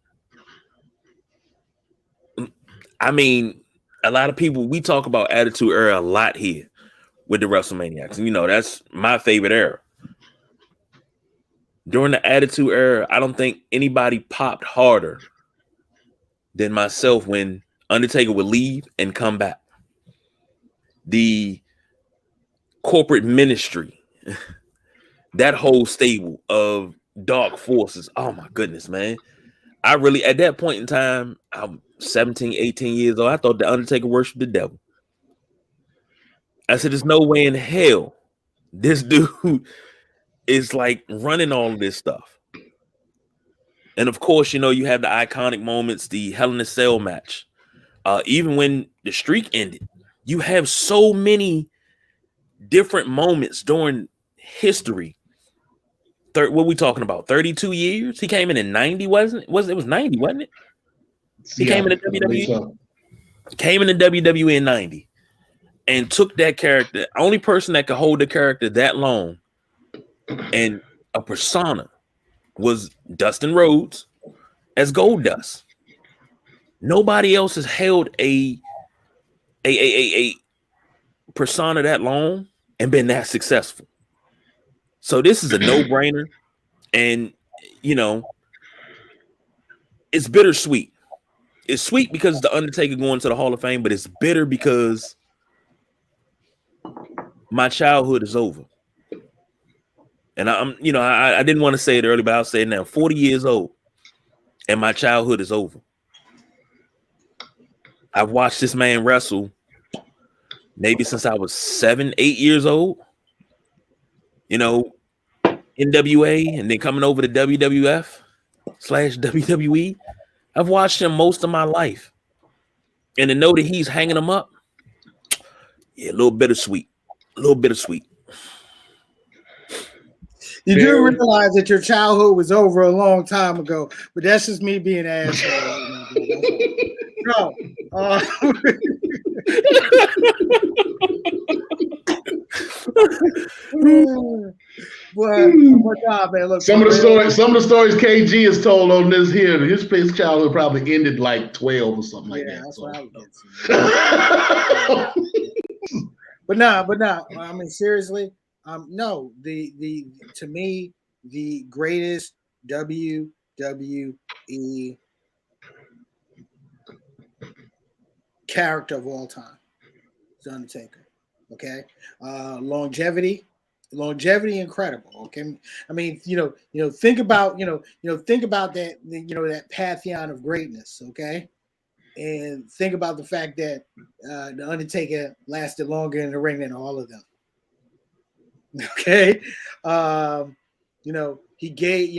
I mean, a lot of people, we talk about Attitude Era a lot here with the Wrestlemaniacs. And, that's my favorite era. During the Attitude Era, I don't think anybody popped harder than myself when Undertaker would leave and come back. The corporate ministry, that whole stable of dark forces. Oh my goodness, man. I really, at that point in time, I'm 17, 18 years old. I thought the Undertaker worshiped the devil. I said, there's no way in hell this dude is like running all of this stuff. And of course, you have the iconic moments, the Hell in a Cell match. Even when the streak ended, you have so many different moments during history. What are we talking about? 32 years? He came in 90, wasn't it? It was 90, wasn't it? He came into WWE. So. Came into WWE in 90 and took that character. Only person that could hold the character that long and a persona was Dustin Rhodes as Goldust. Nobody else has held a persona that long and been that successful. So this is a no-brainer. And, it's bittersweet. It's sweet because the Undertaker going to the Hall of Fame, but it's bitter because my childhood is over. And I didn't want to say it earlier, but I'll say it now. 40 years old, and my childhood is over. I've watched this man wrestle maybe since I was 7, 8 years old. NWA, and then coming over to WWF/WWE. I've watched him most of my life. And to know that he's hanging them up, yeah, a little bittersweet. A little bittersweet. You do realize that your childhood was over a long time ago, but that's just me being an asshole. No. But God, man, look, some of the stories KG has told on this here, his childhood probably ended like 12 or something like that. That's what I would get. But no. I mean, seriously, no. The to me, the greatest WWE character of all time is Undertaker. Okay, longevity incredible. Okay, I mean, think about think about that, that pantheon of greatness. Okay, and think about the fact that the Undertaker lasted longer in the ring than all of them. Okay, he gave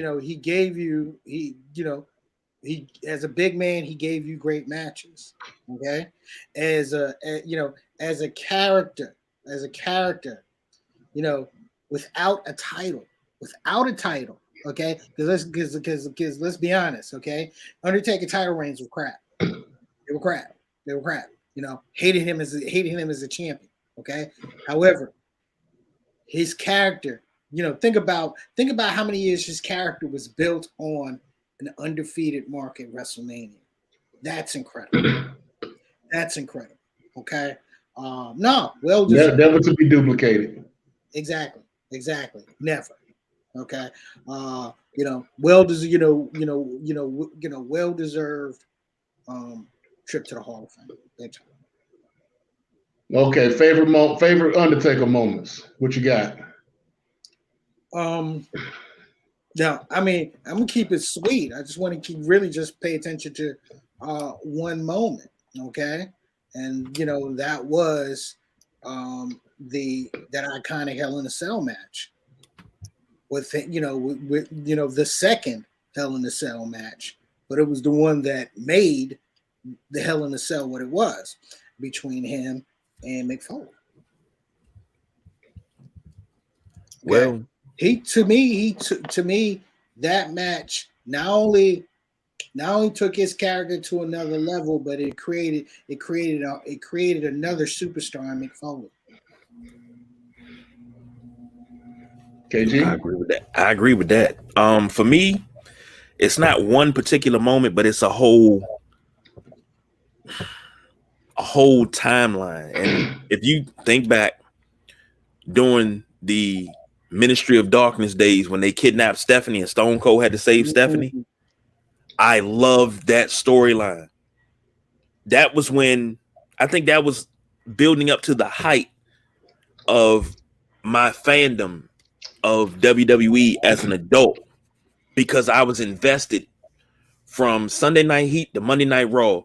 you he as a big man, he gave you great matches. Okay, as a character, without a title. Okay, because let's be honest. Okay, Undertaker title reigns were crap. They were crap. They were crap. You know, hated him as a champion. Okay. However, his character, you know, think about how many years his character was built on an undefeated mark at WrestleMania. That's incredible. That's incredible. Okay. No, well deserved. Never to be duplicated. Exactly. Never. Okay. You know, well deserved trip to the Hall of Fame. Big time. Okay, favorite Undertaker moments. What you got? Now, I mean, I'm gonna keep it sweet. I just want to really just pay attention to one moment, okay? And you know that was that iconic Hell in a Cell match with the second Hell in a Cell match, but it was the one that made the Hell in a Cell what it was between him and Mick Foley. Okay? Well, to me that match not only took his character to another level, but it created another superstar in Mick Foley. KG? I agree with that. For me, it's not one particular moment, but it's a whole timeline. And if you think back during the Ministry of Darkness days when they kidnapped Stephanie and Stone Cold had to save Stephanie, I loved that storyline. That was when I think that was building up to the height of my fandom of WWE as an adult, because I was invested from Sunday Night Heat to Monday Night Raw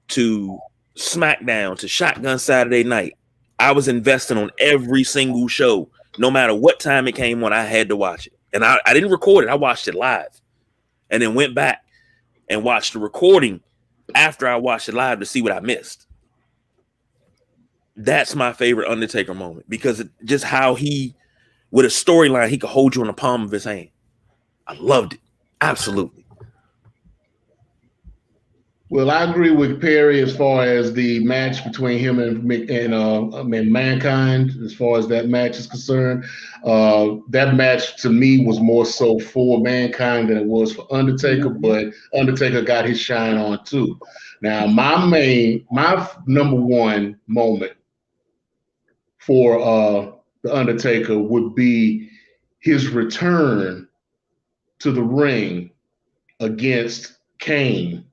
to SmackDown to Shotgun Saturday Night. I was investing on every single show. No matter what time it came on, I had to watch it. And I didn't record it. I watched it live and then went back and watched the recording after I watched it live to see what I missed. That's my favorite Undertaker moment, because just how he, with a storyline, he could hold you in the palm of his hand. I loved it. Absolutely. Well, I agree with Perry as far as the match between him and Mankind. As far as that match is concerned, that match to me was more so for Mankind than it was for Undertaker. But Undertaker got his shine on too. Now, my number one moment for the Undertaker would be his return to the ring against Kane,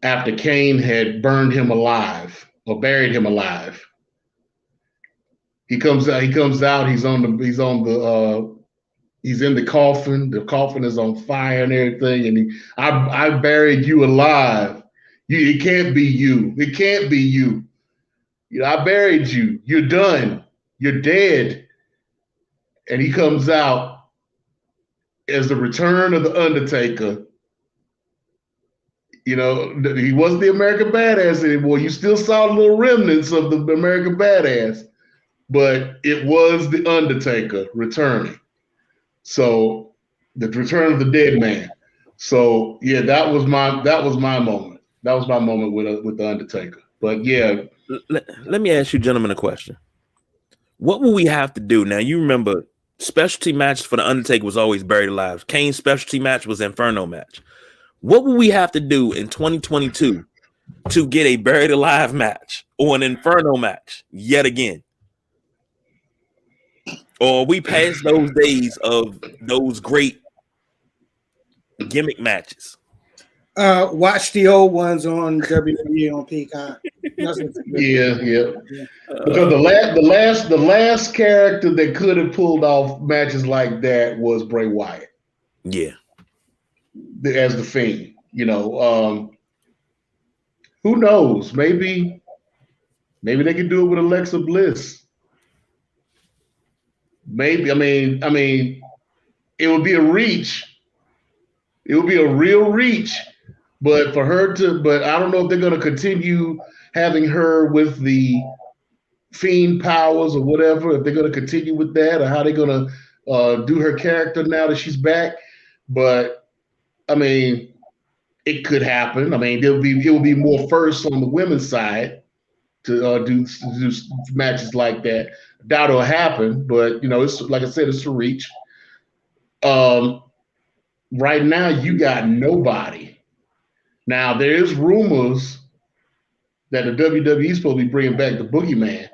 after Kane had burned him alive or buried him alive. He comes out. He's in the coffin. The coffin is on fire and everything. And I buried you alive. It can't be you. It can't be you. I buried you. You're done. You're dead. And he comes out as the return of the Undertaker. He wasn't the American Badass anymore. You still saw little remnants of the American Badass, but it was the Undertaker returning. So the return of the dead man. So yeah, that was my moment. That was my moment with the Undertaker. But yeah, let me ask you gentlemen a question. What will we have to do now? You remember specialty matches for the Undertaker was always buried alive. Kane's specialty match was Inferno match. What will we have to do in 2022 to get a buried alive match or an Inferno match yet again? Or we past those days of those great gimmick matches? Watch the old ones on WWE on Peacock. Yeah. Because the last character that could have pulled off matches like that was Bray Wyatt. Yeah. As the Fiend, who knows? Maybe they could do it with Alexa Bliss. Maybe, I mean, it would be a reach. It would be a real reach, but I don't know if they're going to continue having her with the Fiend powers or whatever. If they're going to continue with that, or how they're going to do her character now that she's back. But I mean, it could happen. I mean, it will be more first on the women's side to do matches like that. Doubt it'll happen, but it's like I said, it's a reach. Right now, you got nobody. Now there is rumors that the WWE is supposed to be bringing back the Boogeyman.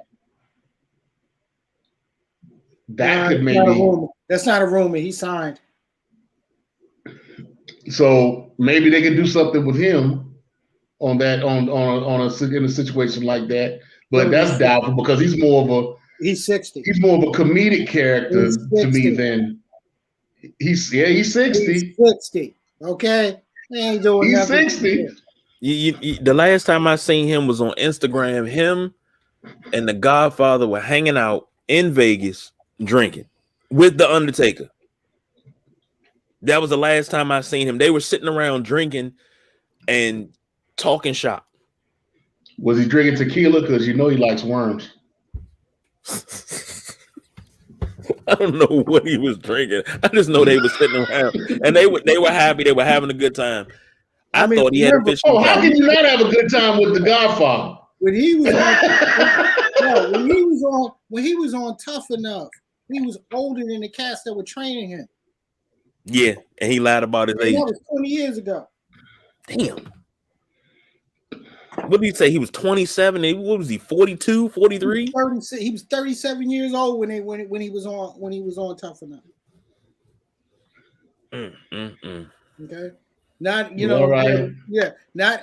That could maybe. That's not a rumor. He signed. So maybe they could do something with him on that in a situation like that. But that's doubtful because he's more of a 60. He's more of a comedic character to me than he's 60. He's 60. Okay. He ain't doing he's nothing. 60. The last time I seen him was on Instagram. Him and the Godfather were hanging out in Vegas drinking with the Undertaker. That was the last time I seen him. They were sitting around drinking and talking shop. Was he drinking tequila? Because he likes worms. I don't know what he was drinking. I just know they were sitting around and they were happy. They were having a good time. I thought he had a fish. Oh, how can you not have a good time with the Godfather? When he was when he was on Tough Enough, he was older than the cast that were training him. Yeah, and he lied about his age. That was 20 years ago. Damn. What did he say? He was 27. What was he? 42, 43? He was 37 years old when he was on Tough Enough. Okay. Not right. Not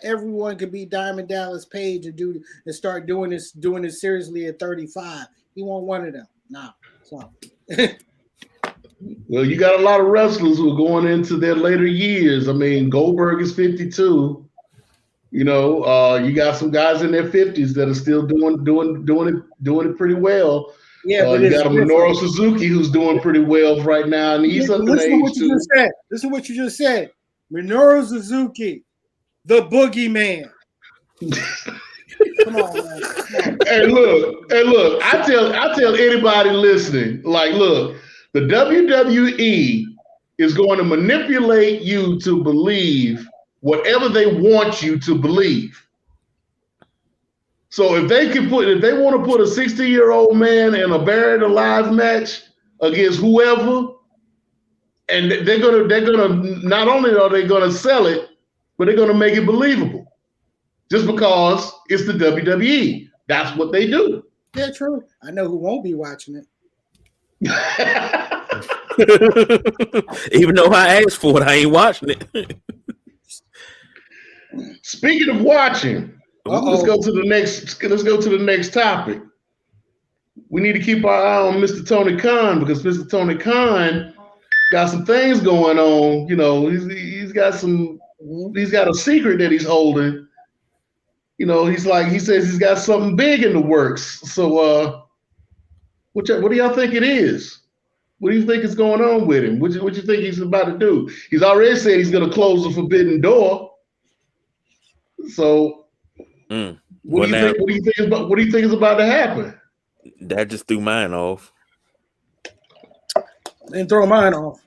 everyone could be Diamond Dallas Page and start doing this seriously at 35. He wasn't one of them. Nah. So well, you got a lot of wrestlers who are going into their later years. I mean, Goldberg is 52. You got some guys in their 50s that are still doing it pretty well. Yeah, but you got a Minoru Suzuki who's doing pretty well right now, and he's up in age too. This is what you just said. Minoru Suzuki, the Boogeyman. Come on, man. Come on. Hey, look! I tell anybody listening, like, look, the WWE is going to manipulate you to believe whatever they want you to believe. So if they want to put a 60-year-old man in a buried alive match against whoever, and they're gonna not only are they gonna sell it, but they're gonna make it believable. Just because it's the WWE. That's what they do. Yeah, true. I know who won't be watching it. Even though I asked for it, I ain't watching it. Speaking of watching, let's go to the next topic. We need to keep our eye on Mr. Tony Khan because Mr. Tony Khan got some things going on. He's got a secret that he's holding. He says he's got something big in the works. So what do y'all think it is? What do you think is going on with him? What you think he's about to do? He's already said he's going to close the forbidden door. So, what do you think is about to happen? That just threw mine off. Didn't throw mine off.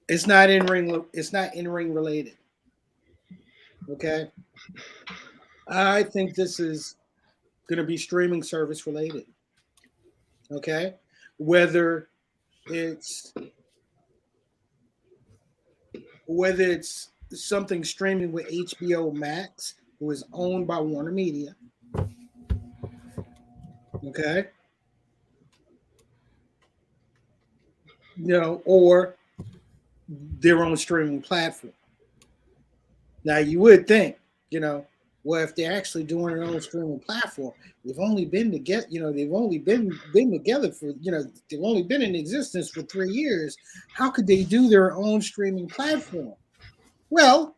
It's not in ring. It's not in ring related. Okay. I think this is going to be streaming service related. Okay, whether it's something streaming with HBO Max, who is owned by Warner Media. Okay. Or their own streaming platform. Now you would think, well, if they're actually doing their own streaming platform, they've only been together, they've only been together for, they've only been in existence for 3 years. How could they do their own streaming platform? Well,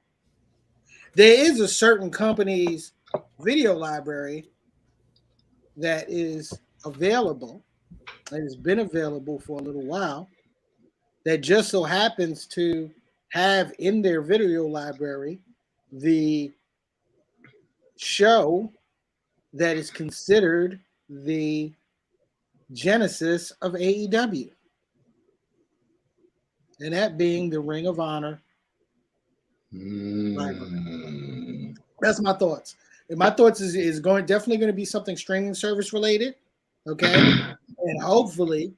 there is a certain company's video library that is available, that has been available for a little while, that just so happens to have in their video library the show that is considered the genesis of AEW. and that being the Ring of Honor. That's my thoughts. And my thoughts is definitely going to be something streaming service related, okay, and hopefully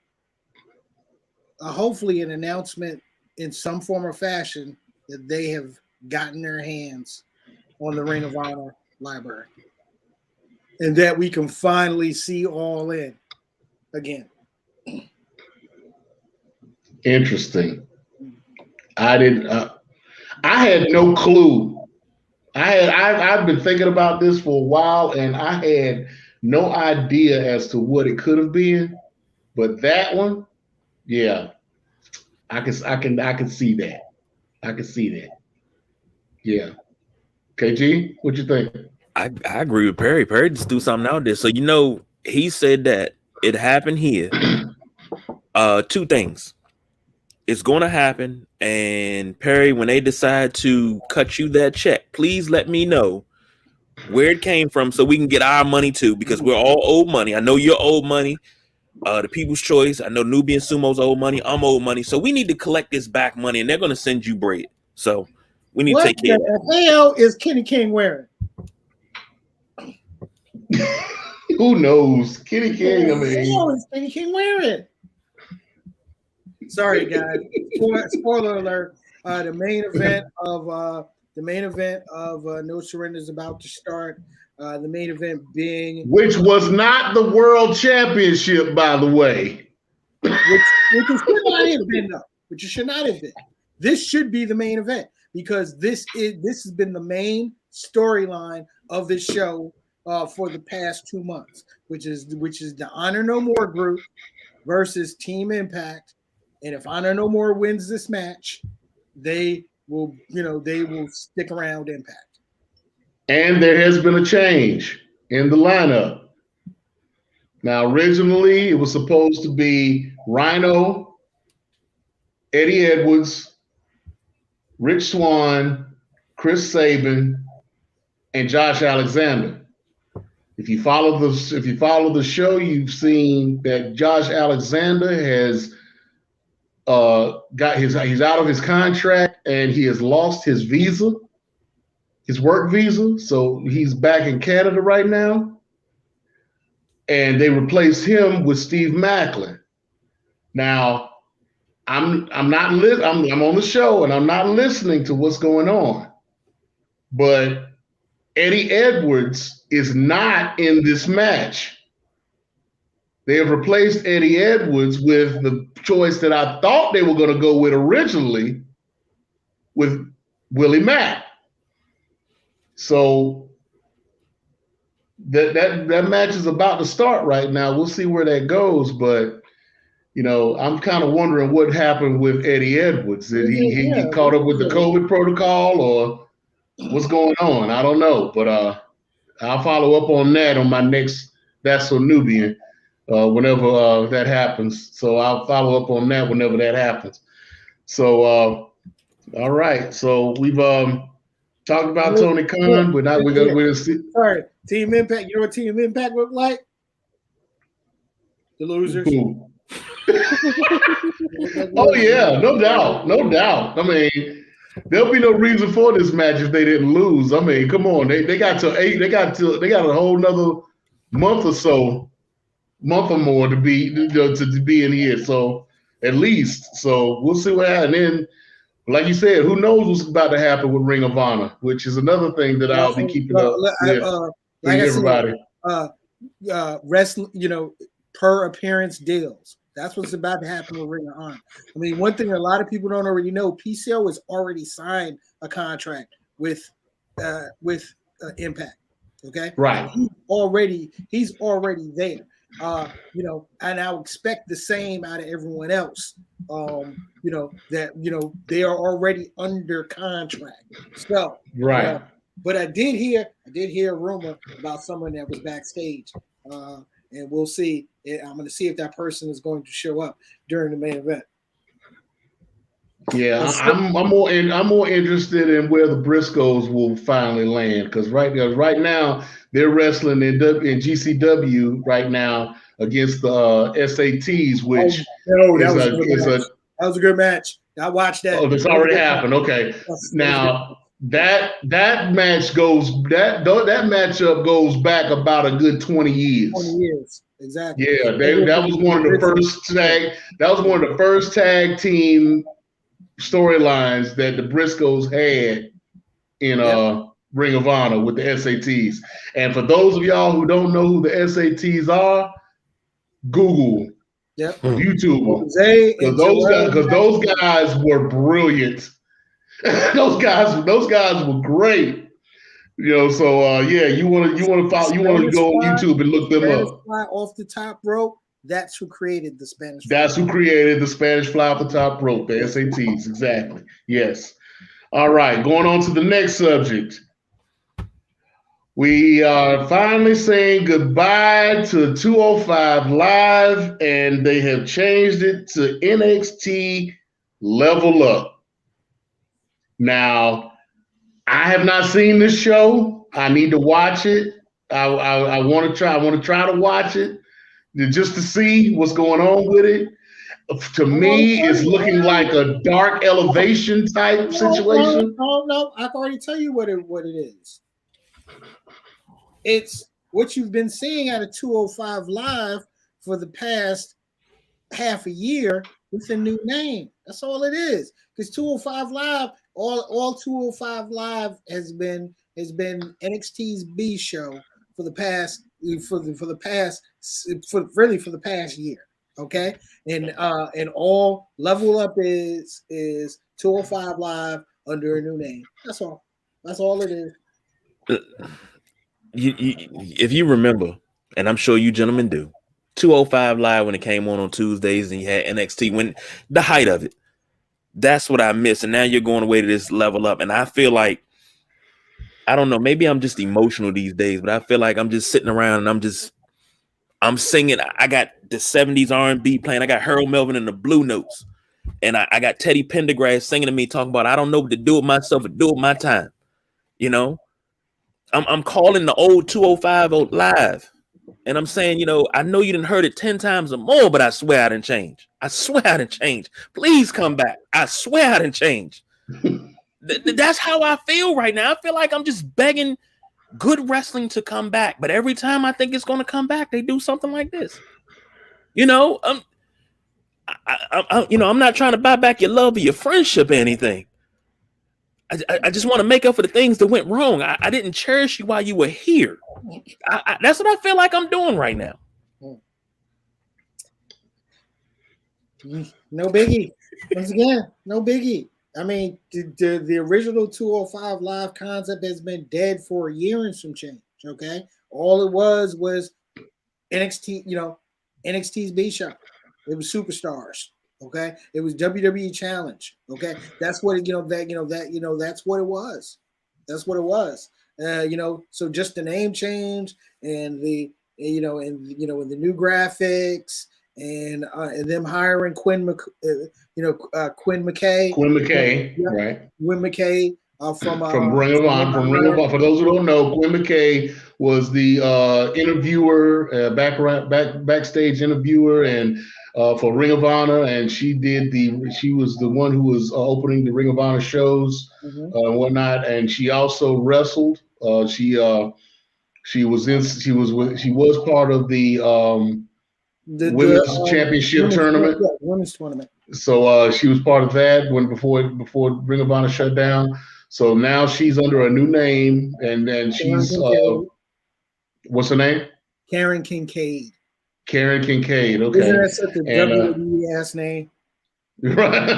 an announcement in some form or fashion that they have gotten their hands on the Ring of Honor library, and that we can finally see All In again. Interesting. I had no clue. I've been thinking about this for a while, and I had no idea as to what it could have been. But that one, yeah, I can see that. I can see that. Yeah. KG, what you think? I agree with Perry. Perry just do something out there. So he said that it happened here. Two things. It's going to happen, and Perry, when they decide to cut you that check, please let me know where it came from so we can get our money too, because we're all owed money. I know you're owed money. The People's Choice, I know Nubian Sumo's owed money. I'm owed money. So we need to collect this back money, and they're going to send you bread. So we need to take care of that. What the hell is Kenny King wearing? Who knows? Kenny King, I mean. What is Kenny King wearing? Sorry, guys. Spoiler alert. The main event of No Surrender is about to start. The main event being, which was not the World Championship, by the way. Which it should not have been, though. Which it should not have been. This should be the main event because this has been the main storyline of this show for the past 2 months, which is the Honor No More group versus Team Impact. And if Honor No More wins this match, they will stick around Impact. And there has been a change in the lineup. Now, originally, it was supposed to be Rhino, Eddie Edwards, Rich Swann, Chris Sabin, and Josh Alexander. If you follow the show, you've seen that Josh Alexander has he's out of his contract and he has lost his visa, his work visa. So he's back in Canada right now. And they replaced him with Steve Macklin. Now, I'm on the show and I'm not listening to what's going on. But Eddie Edwards is not in this match. They have replaced Eddie Edwards with the choice that I thought they were going to go with originally, with Willie Mack. So that match is about to start right now. We'll see where that goes, but I'm kind of wondering what happened with Eddie Edwards. Did he get caught up with the COVID protocol, or what's going on? I don't know, but I'll follow up on that on my next That's So Nubian. Whenever that happens. So I'll follow up on that whenever that happens. So, all right. So we've talked about Tony Khan, but now we're going to see. Sorry, Team Impact. You know what Team Impact look like? The losers. Oh, yeah. No doubt. I mean, there'll be no reason for this match if they didn't lose. I mean, come on. They got till 8. They got a whole nother month or more to be in here, so at least. So we'll see what happens. And then, like you said, who knows what's about to happen with Ring of Honor, which is another thing that I'll be keeping up with everybody. Wrestling, per appearance deals. That's what's about to happen with Ring of Honor. I mean, one thing a lot of people don't already know: PCO has already signed a contract with Impact. Okay, right? He's already there. And I'll expect the same out of everyone else. That they are already under contract. So right. But I did hear a rumor about someone that was backstage, and we'll see. I'm going to see if that person is going to show up during the main event. Yeah, I'm more interested in where the Briscoes will finally land, because right now they're wrestling in GCW right now against the SATs, which that was a good match. I watched that. Oh, this already happened. Okay. Now that matchup goes back about a good 20 years. 20 years, exactly. Yeah, that was one of the first tag. That was one of the first tag team storylines that the Briscoes had in Ring of Honor with the SATs. And for those of y'all who don't know who the SATs are, Google, YouTube, because those guys were brilliant. those guys were great. So you want to go on YouTube and look them up. Fly off the top rope. That's who created the Spanish. That's who created the Spanish fly off the top rope. The SATs, exactly. Yes. All right, going on to the next subject. We are finally saying goodbye to 205 Live, and they have changed it to NXT Level Up. Now, I have not seen this show. I need to watch it. I want to try. I want to try to watch it just to see what's going on with it. To me, it's looking like a Dark Elevation type situation. No, I can already tell you what it is. It's what you've been seeing out of 205 Live for the past half a year with a new name. That's all it is. Because 205 Live, all 205 Live has been NXT's B show for the past year. Okay, and all Level Up is 205 Live under a new name. That's all. That's all it is. If you remember, and I'm sure you gentlemen do, 205 Live when it came on Tuesdays, and you had NXT when the height of it. That's what I miss, and now you're going away to this Level Up, and I feel like, I don't know, maybe I'm just emotional these days, but I feel like I'm just sitting around and I'm singing. I got the 70s R&B playing. I got Harold Melvin and the Blue Notes. And I got Teddy Pendergrass singing to me, talking about, I don't know what to do with myself or do with my time. I'm calling the old 205 Live. And I'm saying, I know you didn't heard it 10 times or more, but I swear I didn't change. I swear I didn't change. Please come back. I swear I didn't change. That's how I feel right now. I feel like I'm just begging good wrestling to come back, but every time I think it's going to come back, they do something like this. I'm not trying to buy back your love or your friendship or anything. I just want to make up for the things that went wrong. I didn't cherish you while you were here. That's what I feel like I'm doing right now. No biggie. Once again, no biggie. I mean, the original 205 Live concept has been dead for a year and some change. Okay, all it was NXT. NXT's B show. It was superstars. Okay, it was WWE Challenge. Okay, that's what that's what it was. That's what it was. So just the name change and the and the new graphics and them hiring Quinn McKay. Quinn McKay, right? Quinn McKay from Ring of Honor. From Ring of Honor. For those who don't know, Quinn McKay was the interviewer, backstage interviewer, and for Ring of Honor, and she was the one who was opening the Ring of Honor shows and whatnot, and she also wrestled. She was part of the women's championship tournament. Women's tournament. So she was part of that before Ring of Honor shut down. So now she's under a new name, and then she's what's her name? Karen Kincaid. Karen Kincaid. Okay. Isn't that such a WWE ass name? Right.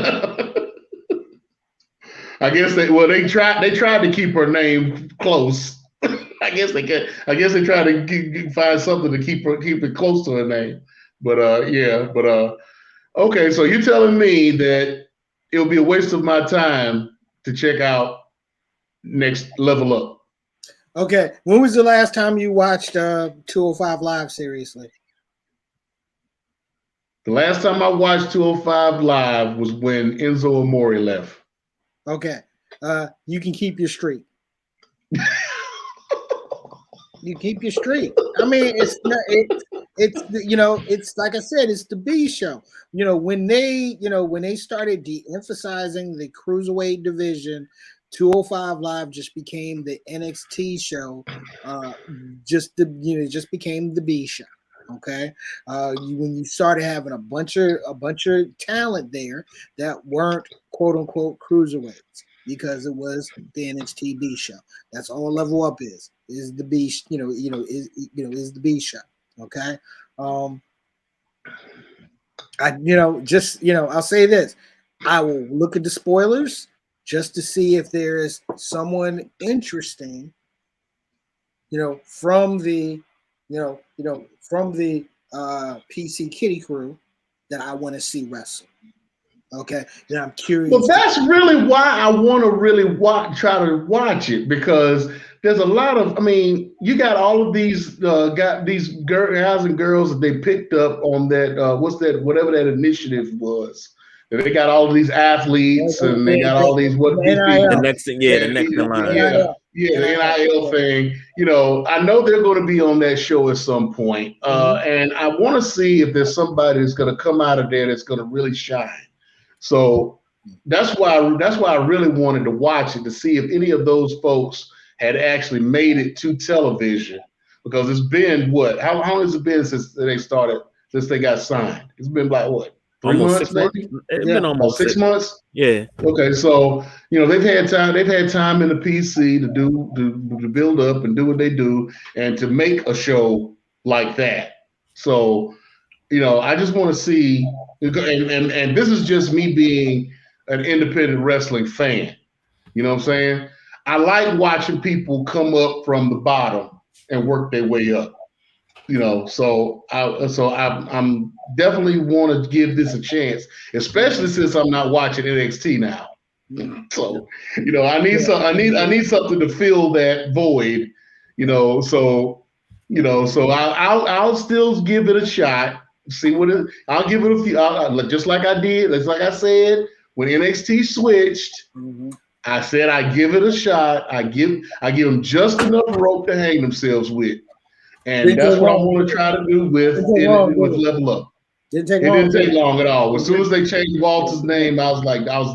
I guess they tried to keep her name close. I guess they tried to find something to keep it close to her name. But okay, so you're telling me that it'll be a waste of my time to check out Next Level Up. Okay, when was the last time you watched 205 Live seriously? The last time I watched 205 Live was when Enzo Amore left. Okay, you can keep your streak. You keep your streak. I mean, it's not, it's it's like I said, it's the B show. When they started de-emphasizing the cruiserweight division, 205 Live just became the NXT show. Just became the B show. Okay, when you started having a bunch of talent there that weren't quote unquote cruiserweights, because it was the NXT B show. That's all Level Up is the B. Is the B show. Okay. I'll say this: I will look at the spoilers just to see if there is someone interesting. From the PC Kitty crew that I want to see wrestle. Okay, then I'm curious. Well, that's really why I want to really try to watch it, because there's a lot of. I mean, you got all of these guys and girls that they picked up on that. Whatever that initiative was. They got all of these athletes, and they got all these the next thing, the next in line. The NIL thing. I know they're going to be on that show at some point, and I want to see if there's somebody that's going to come out of there that's going to really shine. So that's why I really wanted to watch it, to see if any of those folks had actually made it to television, because it's been what? How long has it been since they got signed? It's been like what? 3 almost months, 6 months. maybe? It's been almost 6 months. Yeah. Okay, so they've had time in the PC to build up and do what they do, and to make a show like that. So I just want to see, and this is just me being an independent wrestling fan. You know what I'm saying? I like watching people come up from the bottom and work their way up. So I'm definitely want to give this a chance, especially since I'm not watching NXT now. So I need something to fill that void. So I'll still give it a shot. See what it. I'll give it a few. Just like I did. Just like I said when NXT switched. I said I give it a shot. I give them just enough rope to hang themselves with. And that's what I want to try to do with Level Up. It didn't take long at all. As soon as they changed Walter's name, I was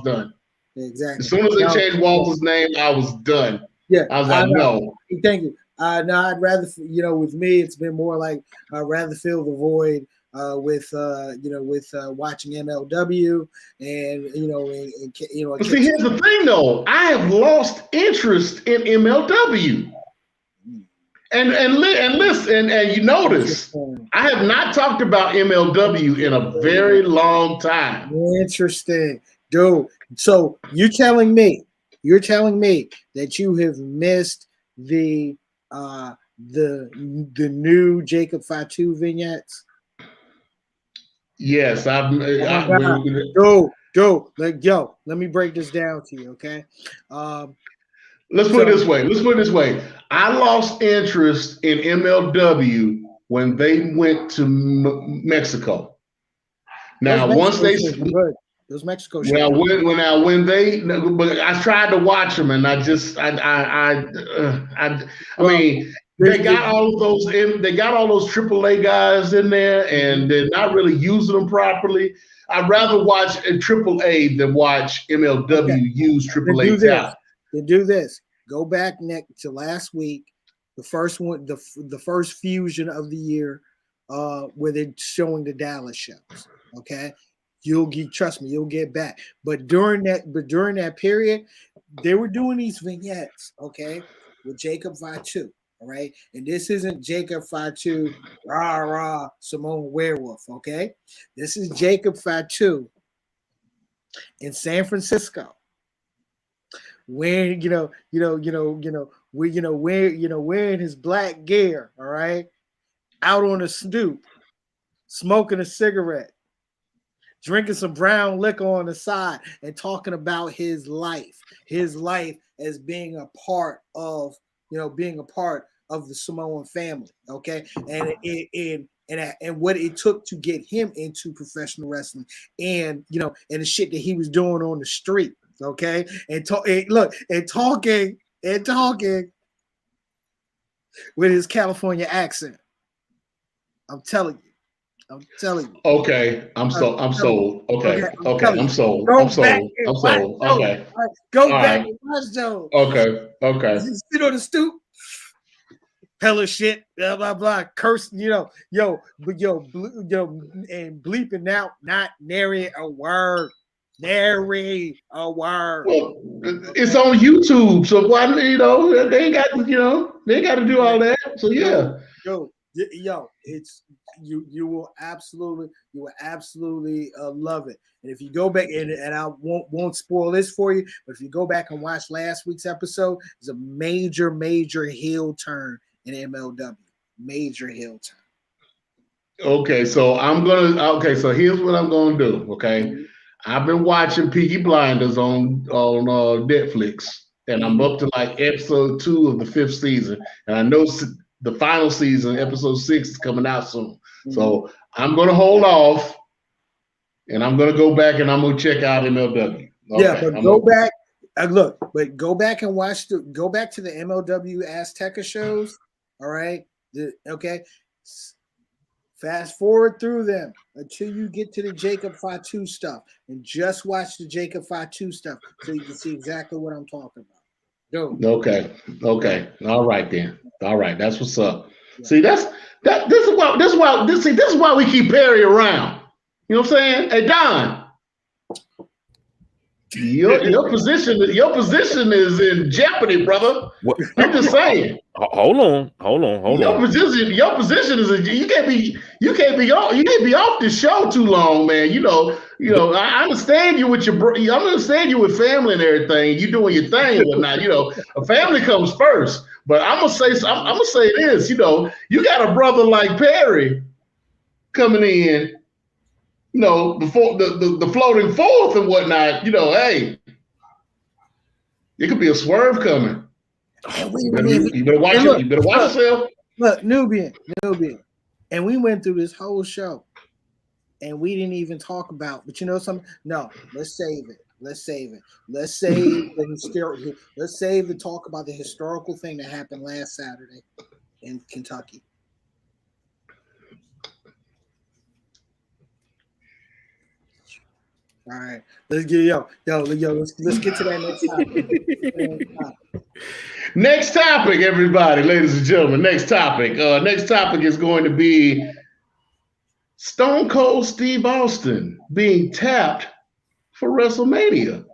done. Exactly. As soon as they changed Walter's name, I was done. Yeah. I was like, no. Thank you. No, I'd rather, with me, it's been more like I'd rather fill the void with watching MLW and But see, here's the thing, though. I have lost interest in MLW. And listen, and you notice, I have not talked about MLW in a very long time. Interesting, dude. So you're telling me that you have missed the new Jacob Fatu vignettes? Yes, let me break this down to you, okay? Let's put it this way. I lost interest in MLW when they went to Mexico. Now, those Mexico shows. But I tried to watch them, and they got all those AAA guys in there, and they're not really using them properly. I'd rather watch a AAA than watch MLW use AAA talent. To do this, go back to last week, the first one, the first fusion of the year, where they're showing the Dallas shows. Okay, trust me, you'll get back. But during that period, they were doing these vignettes, okay, with Jacob Fatu. All right, and this isn't Jacob Fatu, rah rah, Simone Werewolf. Okay, this is Jacob Fatu in San Francisco, wearing wearing his black gear. All right, out on a stoop, smoking a cigarette, drinking some brown liquor on the side, and talking about his life as being a part of the Samoan family, okay, and what it took to get him into professional wrestling, and the shit that he was doing on the street, okay, and talking with his California accent. I'm telling you. Okay, I'm sold. Okay, I'm sold. Go I'm back sold. and I'm watch sold. Joe. Okay. Go All back right. and watch Joe. Okay. You sit on the stoop. Hella shit, blah blah blah. Curse, and bleeping out, not nary a word. Nary a word. Well, it's on YouTube, so why they ain't got to do all that. So yeah. Yo, it's you will absolutely love it. And if you go back and I won't spoil this for you, but if you go back and watch last week's episode, it's a major heel turn in MLW. Major heel turn. Okay, so so here's what I'm gonna do. Okay. I've been watching Peaky Blinders on Netflix, and I'm up to like episode 2 of the 5th season, and I know the final season, episode 6, is coming out soon. So I'm gonna hold off, and I'm gonna go back and I'm gonna check out MLW. Okay, but back. But go back and go back to the MLW Azteca shows. All right, okay. Fast forward through them until you get to the Jacob Fatu stuff, and just watch the Jacob Fatu stuff so you can see exactly what I'm talking about. Go. Okay. All right then. All right, that's what's up. Yeah. See, this is why we keep Perry around. You know what I'm saying? Hey Don, your position is in jeopardy, brother. What? I'm just saying. Hold on. Your position is you can't be off the show too long, man. I understand you with I understand you with family and everything. You doing your thing and whatnot. A family comes first. But I'm gonna say this. You got a brother like Perry coming in. Before the floating fourth and whatnot. Hey, it could be a swerve coming. You better watch it. You better watch yourself. Look, Nubian. And we went through this whole show and we didn't even talk about, but you know something? No, let's save it. Let's save the talk about the historical thing that happened last Saturday in Kentucky. All right, let's get let's get to that next topic. Next topic, everybody, ladies and gentlemen. Next topic. Next topic is going to be Stone Cold Steve Austin being tapped for WrestleMania.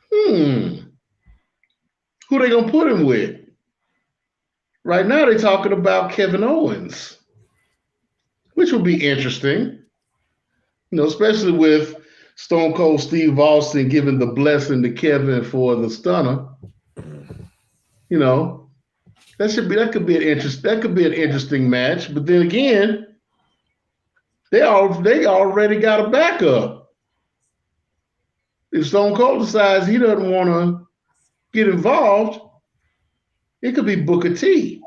Who they gonna put him with? Right now, they're talking about Kevin Owens, which will be interesting. Especially with Stone Cold Steve Austin giving the blessing to Kevin for the stunner. That could be an interesting match. But then again, they already got a backup. If Stone Cold decides he doesn't want to get involved, it could be Booker T.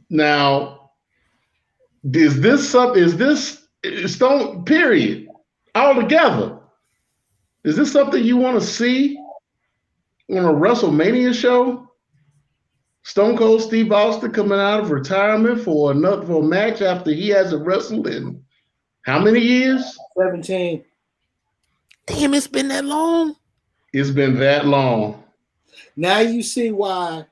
Now, is this Stone period altogether? Is this something you want to see on a WrestleMania show? Stone Cold Steve Austin coming out of retirement for a match after he hasn't wrestled in how many years? 17. Damn, it's been that long. It's been that long. Now you see why.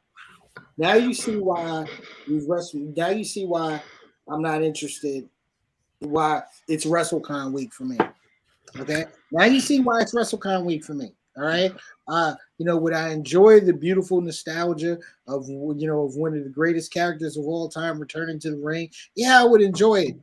Now you see why we've wrestled. Now you see why I'm not interested. Why it's WrestleCon week for me. Okay. Now you see why it's WrestleCon week for me. All right. Would I enjoy the beautiful nostalgia of one of the greatest characters of all time returning to the ring? Yeah, I would enjoy it.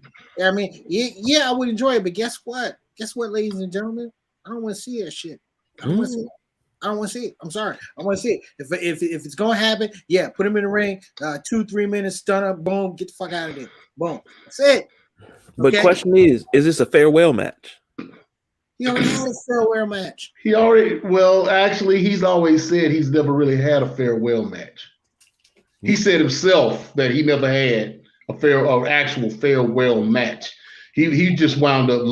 I mean, yeah, I would enjoy it. But guess what? Ladies and gentlemen? I don't want to see that shit. I don't want to see it. I'm sorry. I want to see it. If it's gonna happen, yeah, put him in the ring. 2-3 minutes, stunner, boom, get the fuck out of there. Boom. That's it. But question is this a farewell match? He already had a farewell match. He's always said he's never really had a farewell match. He said himself that he never had an actual farewell match. He just wound up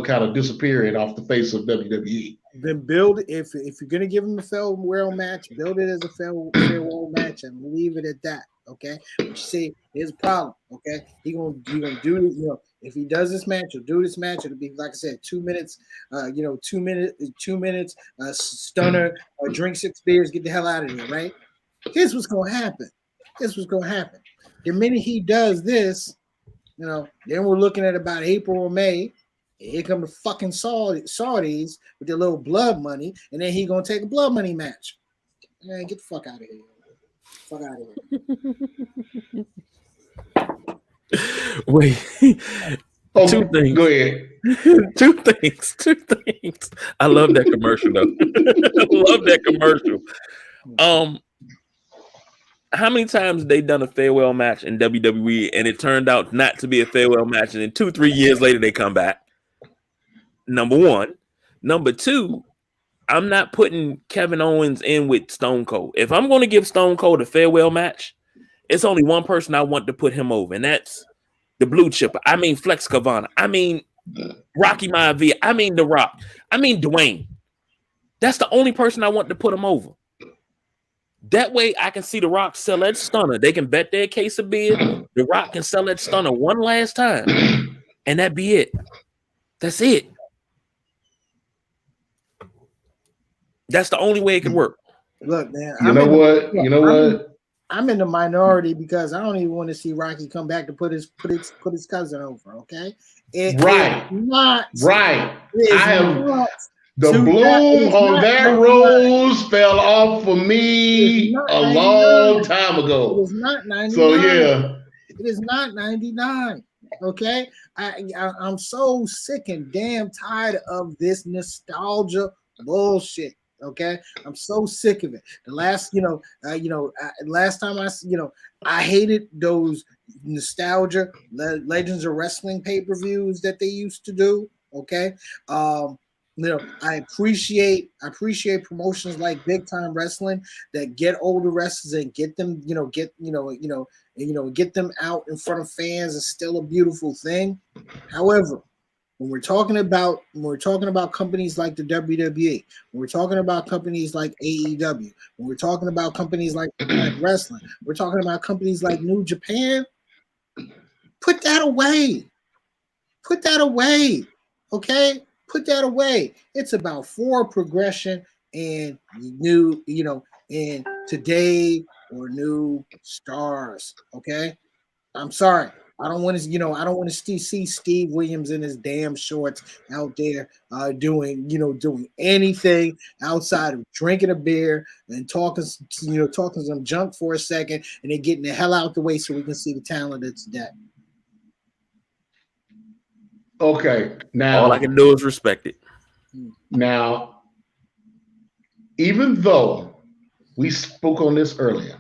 kind of disappearing off the face of WWE. then build if you're gonna give him a farewell match, build it as a farewell match and leave it at that. Okay, but you see, here's a problem. Okay, he gonna do it. You know, if he does this match, he'll do this match. It'll be like I said, 2 minutes. 2 minutes. Stunner. Drink 6 beers. Get the hell out of here. Right. Here's what's gonna happen. The minute he does this, then we're looking at about April or May. Here come the fucking Saudis with their little blood money, and then he gonna take a blood money match. Man, get the fuck out of here. Fuck out of here. Wait. Two things. Go ahead. Two things. I love that commercial though. I love that commercial. How many times they done a farewell match in WWE and it turned out not to be a farewell match, and then 2-3 years later they come back? Number one. Number two, I'm not putting Kevin Owens in with Stone Cold. If I'm going to give Stone Cold a farewell match, it's only one person I want to put him over, and that's the blue chipper. I mean Flex Kavana. I mean Rocky Maivia. I mean The Rock. I mean Dwayne. That's the only person I want to put him over. That way I can see The Rock sell that stunner. They can bet their case of beer. The Rock can sell that stunner one last time, and that be it. That's it. That's the only way it can work. Look, man. You know what? I'm in the minority because I don't even want to see Rocky come back to put his cousin over. Okay, Right. The bloom on that rose fell off for me a long time ago. It is not 99. So yeah, it is not 99. Okay, I'm so sick and damn tired of this nostalgia bullshit. Okay, I'm so sick of it. The last, last time I hated those nostalgia Legends of Wrestling pay-per-views that they used to do. Okay, I appreciate promotions like Big Time Wrestling that get older wrestlers and get them, get them out in front of fans is still a beautiful thing. However, when we're talking about companies like the WWE, when we're talking about companies like AEW, when we're talking about companies like Wrestling, we're talking about companies like New Japan, put that away. Okay? Put that away. It's about forward progression and new, and today or new stars. Okay? I'm sorry. I don't want to see Steve Williams in his damn shorts out there doing anything outside of drinking a beer and talking some junk for a second and then getting the hell out the way so we can see the talent that's dead. Okay, now all I can do is respect it. Now, even though we spoke on this earlier,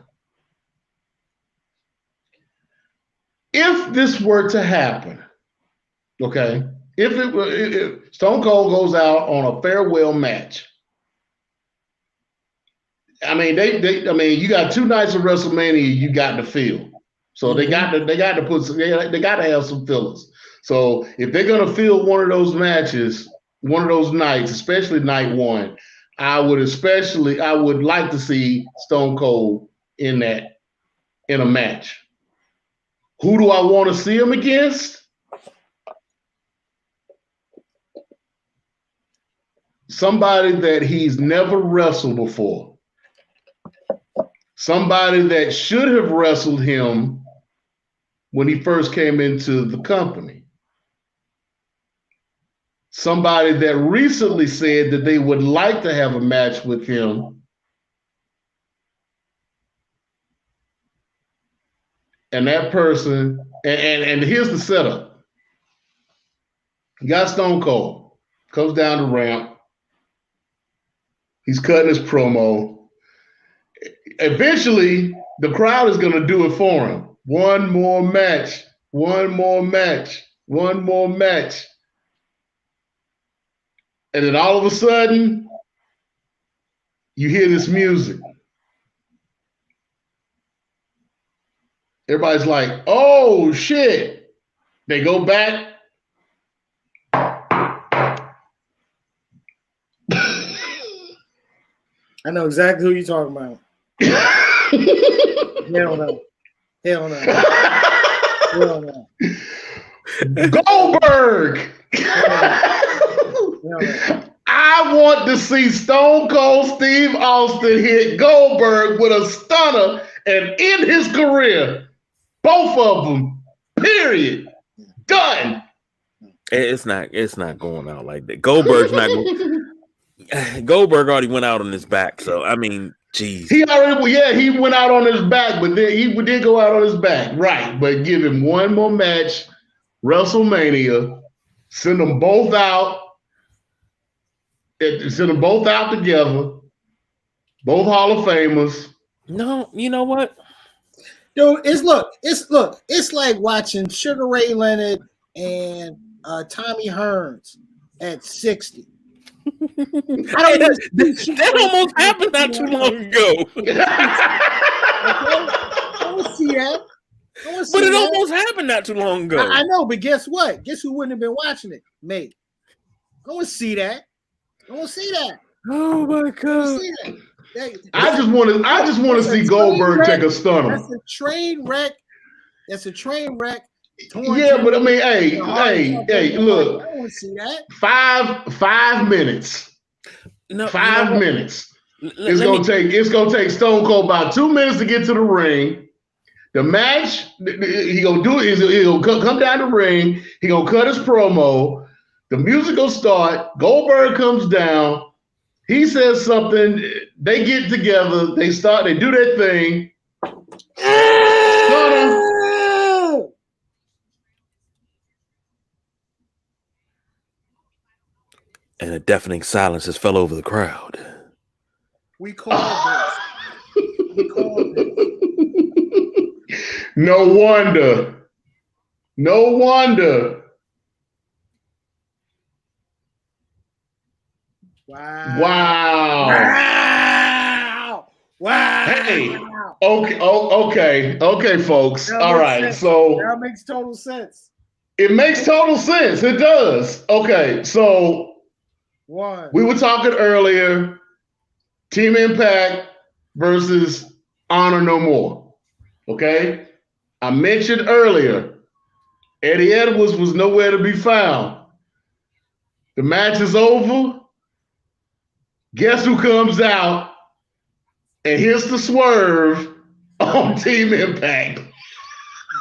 if this were to happen, okay, if Stone Cold goes out on a farewell match, I mean, you got 2 nights of WrestleMania you got to fill, so they got to have some fillers. So if they're gonna fill one of those matches, one of those nights, especially night one, I would like to see Stone Cold in a match. Who do I want to see him against? Somebody that he's never wrestled before. Somebody that should have wrestled him when he first came into the company. Somebody that recently said that they would like to have a match with him. And that person, and here's the setup. You got Stone Cold, comes down the ramp. He's cutting his promo. Eventually, the crowd is going to do it for him. One more match. And then all of a sudden, you hear this music. Everybody's like, oh, shit. They go back. I know exactly who you're talking about. Hell no. Hell no. Hell no. Goldberg. Hell no. I want to see Stone Cold Steve Austin hit Goldberg with a stunner and end his career. Both of them. Period. Done. It's not going out like that. Goldberg's not going. Goldberg already went out on his back, so I mean, geez. He went out on his back, but then he did go out on his back, right? But give him one more match, WrestleMania, send them both out together, both Hall of Famers. No, you know what? Dude, it's like watching Sugar Ray Leonard and Tommy Hearns at 60. That almost happened not too long ago. I want to see that. But it almost happened not too long ago. I know, but guess what? Guess who wouldn't have been watching it? Me. I want to see that. I want to see that. Oh my God! I just want to see Goldberg take a stunner. That's a train wreck. Yeah, but I mean, hey, look. I don't want to see that. 5 minutes. No, 5 minutes. It's gonna take Stone Cold about 2 minutes to get to the ring. The match, he'll come down the ring. He gonna cut his promo. The music will start. Goldberg comes down. He says something. They get together. They do their thing. And a deafening silence has fell over the crowd. We called this. No wonder. Wow. Hey. Okay, folks. All right. Sense. So that makes total sense. It makes total sense. It does. Okay, so we were talking earlier, Team Impact versus Honor No More. Okay? I mentioned earlier, Eddie Edwards was nowhere to be found. The match is over. Guess who comes out and hits the swerve on Team Impact?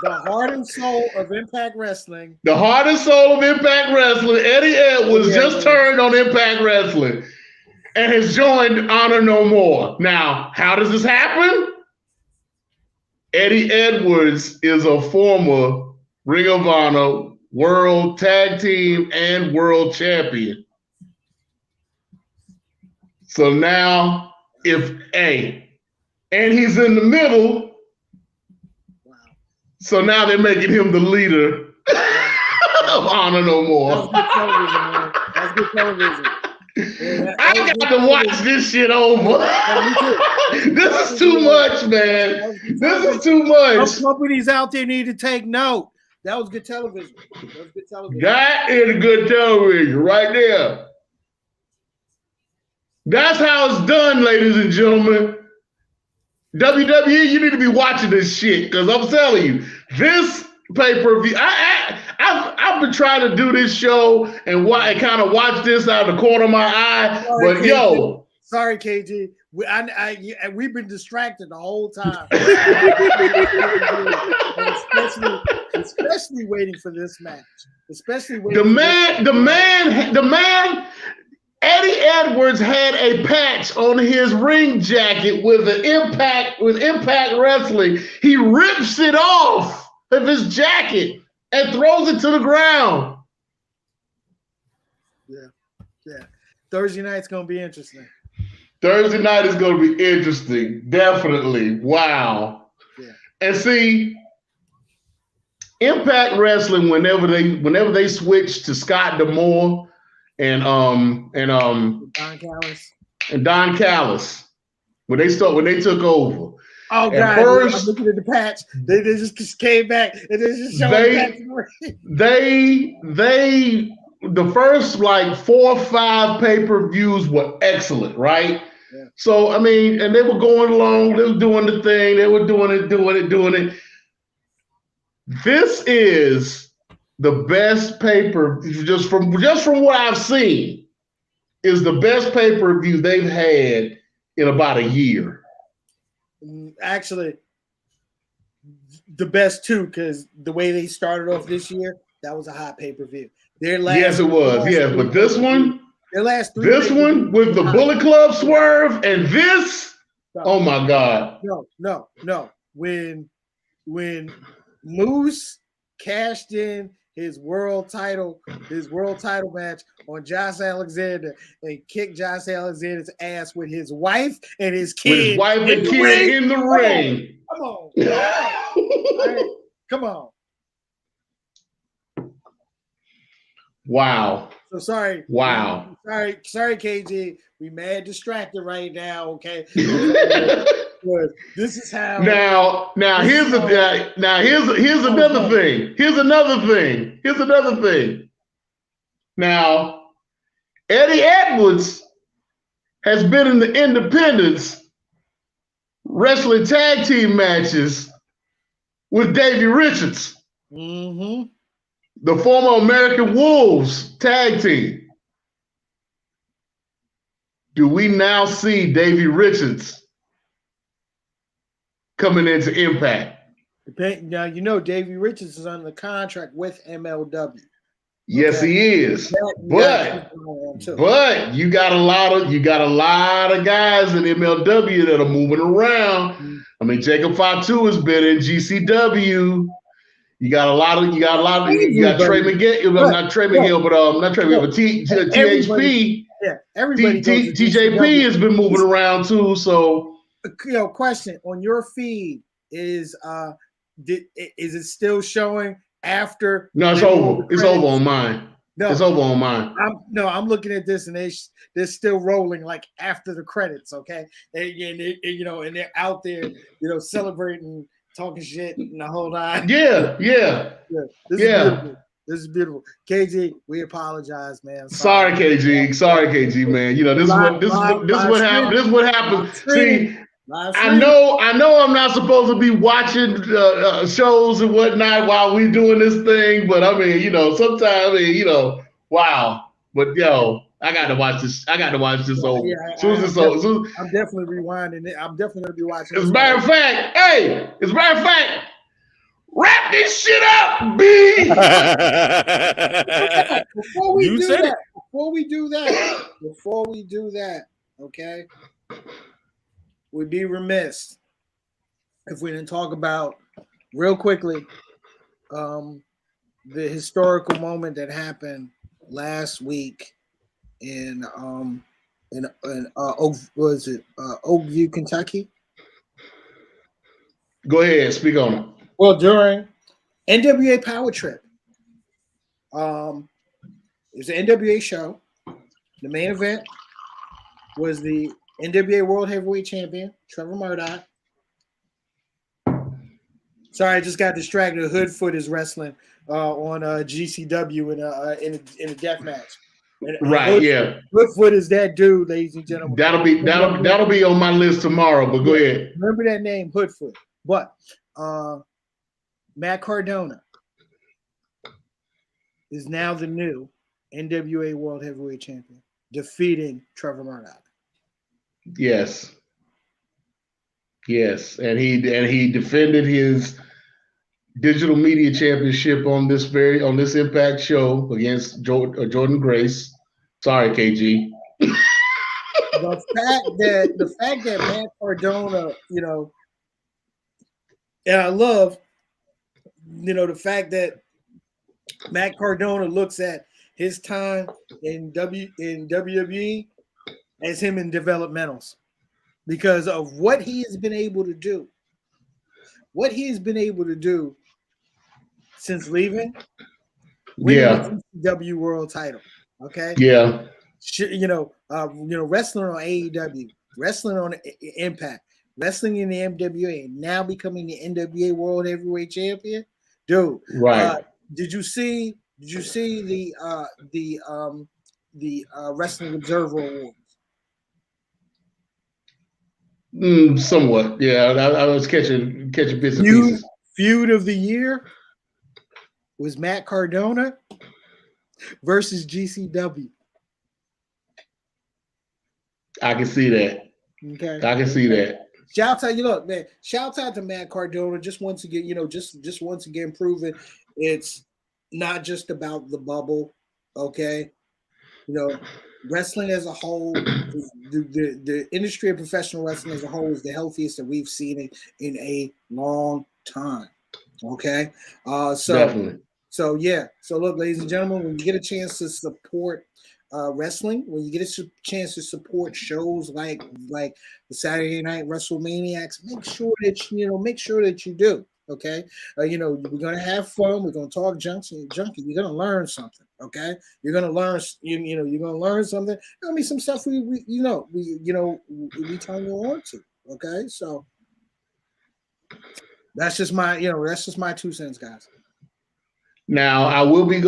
The heart and soul of Impact Wrestling. Eddie Edwards just turned on Impact Wrestling and has joined Honor No More. Now, how does this happen? Eddie Edwards is a former Ring of Honor World Tag Team and World Champion. So now, and he's in the middle. So now they're making him the leader of Honor No More. That's good television. Yeah, I got to watch this shit over. This is too much, man. This is too much. Some companies out there need to take note. That was good television. That is good television right there. That's how it's done, ladies and gentlemen. WWE, you need to be watching this shit because I'm telling you, this pay-per-view. I've been trying to do this show and kind of watch this out of the corner of my eye, sorry, KG. We've been distracted the whole time, especially waiting for this match. The man. Eddie Edwards had a patch on his ring jacket with Impact Wrestling. He rips it off of his jacket and throws it to the ground. Yeah. Thursday night's gonna be interesting. Thursday night is gonna be interesting, definitely. Wow. Yeah. And see, Impact Wrestling, whenever they switch to Scott D'Amore. And Don Callis when they took over. Oh God! First, I'm looking at the patch. They just came back and they just showed back. The first like 4 or 5 pay-per-views were excellent, right? Yeah. So I mean, and they were going along, they were doing the thing, they were doing it. This is the best paper, just from what I've seen, is the best pay-per-view they've had in about a year. Actually, the best too, because the way they started off this year, that was a hot pay-per-view. Yes, it was. Yes, but this one, this one with the Bullet Club swerve and this, oh my God. No. When Moose cashed in his world title match on Josh Alexander and kicked Josh Alexander's ass with his wife and his kid. With his wife and kid in the ring. Come on. Right, come on. Wow. So sorry. Wow. Sorry, KG. We mad distracted right now, okay? This is how. Now here's another thing. Here's another thing. Now, Eddie Edwards has been in the independents wrestling tag team matches with Davey Richards, the former American Wolves tag team. Do we now see Davey Richards coming into Impact? Now, you know Davey Richards is under the contract with MLW. Yes, he is. But you got a lot of guys in MLW that are moving around. I mean, Jacob Fatu has been in GCW. You got Trey Miguel, not Trey Miguel, but THP. Yeah, everybody. TJP has been moving around too. So, question on your feed is it still showing after? No, it's over. It's over on mine. No, it's over on mine. I'm looking at this and they're still rolling like after the credits. Okay, and they're out there, celebrating, talking shit, and the whole nine. Yeah. This is beautiful. KG, we apologize, man. Sorry, KG, man. This is what happens. See, I know I'm not supposed to be watching shows and whatnot while we doing this thing, but I mean, sometimes, wow. But I got to watch this. over. Yeah, I'm definitely rewinding it. I'm definitely gonna be watching. As a matter of fact, wrap this shit up, B. Before we do that, okay, we'd be remiss if we didn't talk about real quickly the historical moment that happened last week in Oakview, Kentucky. Go ahead, speak on it. Well, during NWA Power Trip, it was an NWA show. The main event was the NWA World Heavyweight Champion, Trevor Murdoch. Sorry, I just got distracted. Hoodfoot is wrestling on GCW in a death match. Right, yeah. Hoodfoot is that dude, ladies and gentlemen. That'll be on my list tomorrow. But go ahead. Remember that name, Hoodfoot. But Matt Cardona is now the new NWA World Heavyweight Champion, defeating Trevor Murdoch. Yes, and he defended his digital media championship on this Impact show against Jordan Grace. Sorry, KG. The fact that Matt Cardona, and I love, the fact that Matt Cardona looks at his time in WWE as him in developmentals because of what he has been able to do. What he has been able to do since leaving, winning the GCW World Title. Okay. Yeah. Wrestling on AEW, wrestling on Impact, wrestling in the MWA, and now becoming the NWA World Heavyweight Champion, dude. Right. Did you see the Wrestling Observer Awards? Somewhat, yeah. I was catching bits and pieces. Feud of the year was Matt Cardona versus GCW. I can see that. Okay, I can see that. Shout out, look, man. Shout out to Matt Cardona. Just once again, just once again, proving it's not just about the bubble. Okay, wrestling as a whole, the industry of professional wrestling as a whole is the healthiest that we've seen it in a long time. Okay, Definitely. So look, ladies and gentlemen, when you get a chance to support wrestling, when you get a chance to support shows like the Saturday Night Wrestlemaniacs, make sure that you do. Okay, we're gonna have fun. We're gonna talk junkie. You're gonna learn something. Okay, you're gonna learn. You're gonna learn something. I mean, some stuff we turn you on to. Okay, so that's just my 2 cents, guys. Now I will be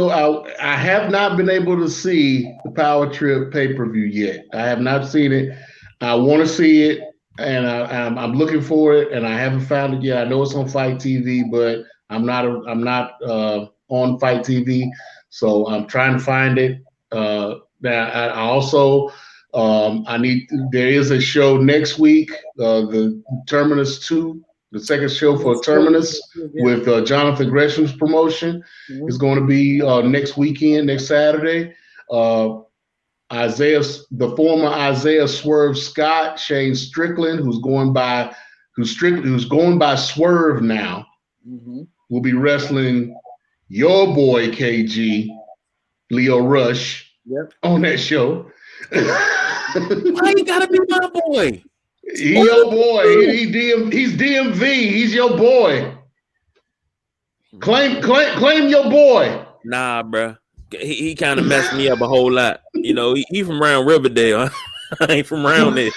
I have not been able to see the Power Trip pay-per-view yet. I have not seen it. I want to see it, and I'm looking for it, and I haven't found it yet. I know it's on Fight TV, but I'm not on Fight TV, so I'm trying to find it. Now I also there is a show next week, the Terminus 2. The second show for Terminus with Jonathan Gresham's promotion is going to be next weekend, next Saturday. The former Isaiah Swerve Scott, Shane Strickland, who's going by Swerve now, will be wrestling your boy KG, Leo Rush, on that show. Why you gotta be my boy? He's your boy. He's DMV. He's your boy. Claim your boy. Nah, bro. He kind of messed me up a whole lot. He from around Riverdale. I ain't from around there.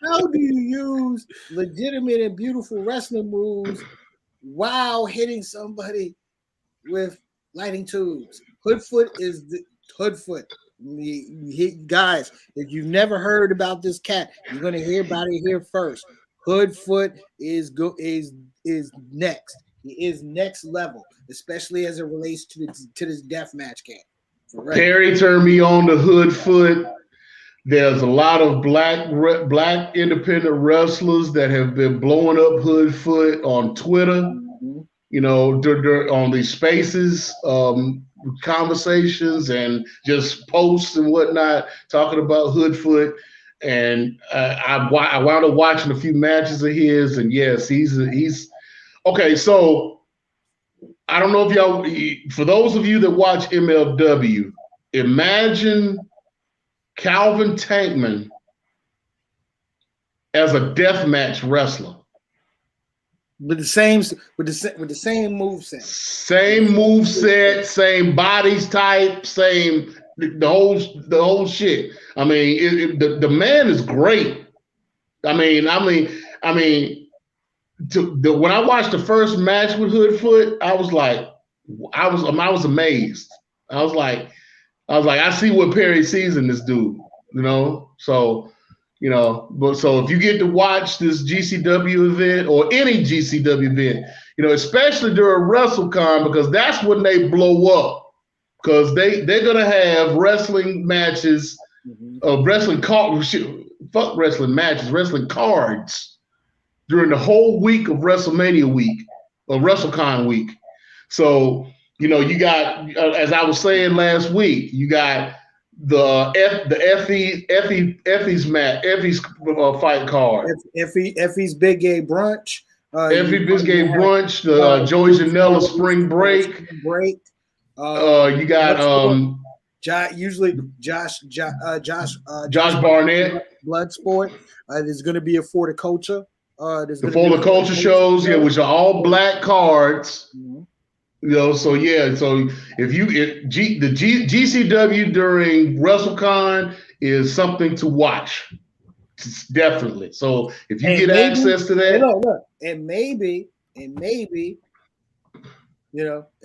How do you use legitimate and beautiful wrestling moves while hitting somebody with lighting tubes? Hoodfoot is the Hoodfoot. Guys, if you've never heard about this cat, you're gonna hear about it here first. Hoodfoot is next. He is next level, especially as it relates to this deathmatch game. Right. Perry turned me on to Hoodfoot. There's a lot of black independent wrestlers that have been blowing up Hoodfoot on Twitter. On these spaces. Conversations and just posts and whatnot talking about Hoodfoot, and I wound up watching a few matches of his, and yes, he's okay. So I don't know if y'all, for those of you that watch MLW, imagine Calvin Tankman as a deathmatch wrestler. With the same moveset. Same moveset, same bodies type, same the whole shit. I mean, the man is great. I mean, when I watched the first match with Hoodfoot, I was amazed. I was like, I see what Perry sees in this dude, So, but so if you get to watch this GCW event or any GCW event, especially during WrestleCon, because that's when they blow up, because they're gonna have wrestling matches, wrestling cards during the whole week of WrestleMania week or WrestleCon week. So you got, as I was saying last week, you got the Effie's fight card. Effie's Big Gay Brunch. Effie Big Gay Brunch. The Joey Janela Spring Break. You got Josh Barnett. Bloodsport. There's going to be a For the Culture. The For the Culture shows, which are all black cards. So yeah, so if the GCW during WrestleCon is something to watch, definitely. So if you get access to that, and maybe,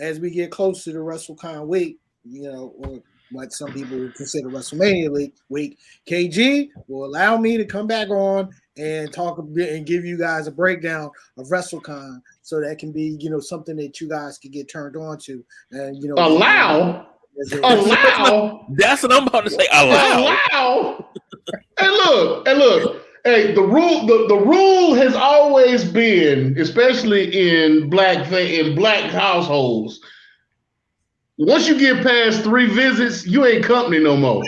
as we get closer to WrestleCon week, or what some people would consider WrestleMania week, KG will allow me to come back on and talk a bit and give you guys a breakdown of WrestleCon, so that can be, something that you guys can get turned on to, and allow. That's what I'm about to say. Allow. And look. Hey, the rule has always been, especially in black households, once you get past 3 visits, you ain't company no more.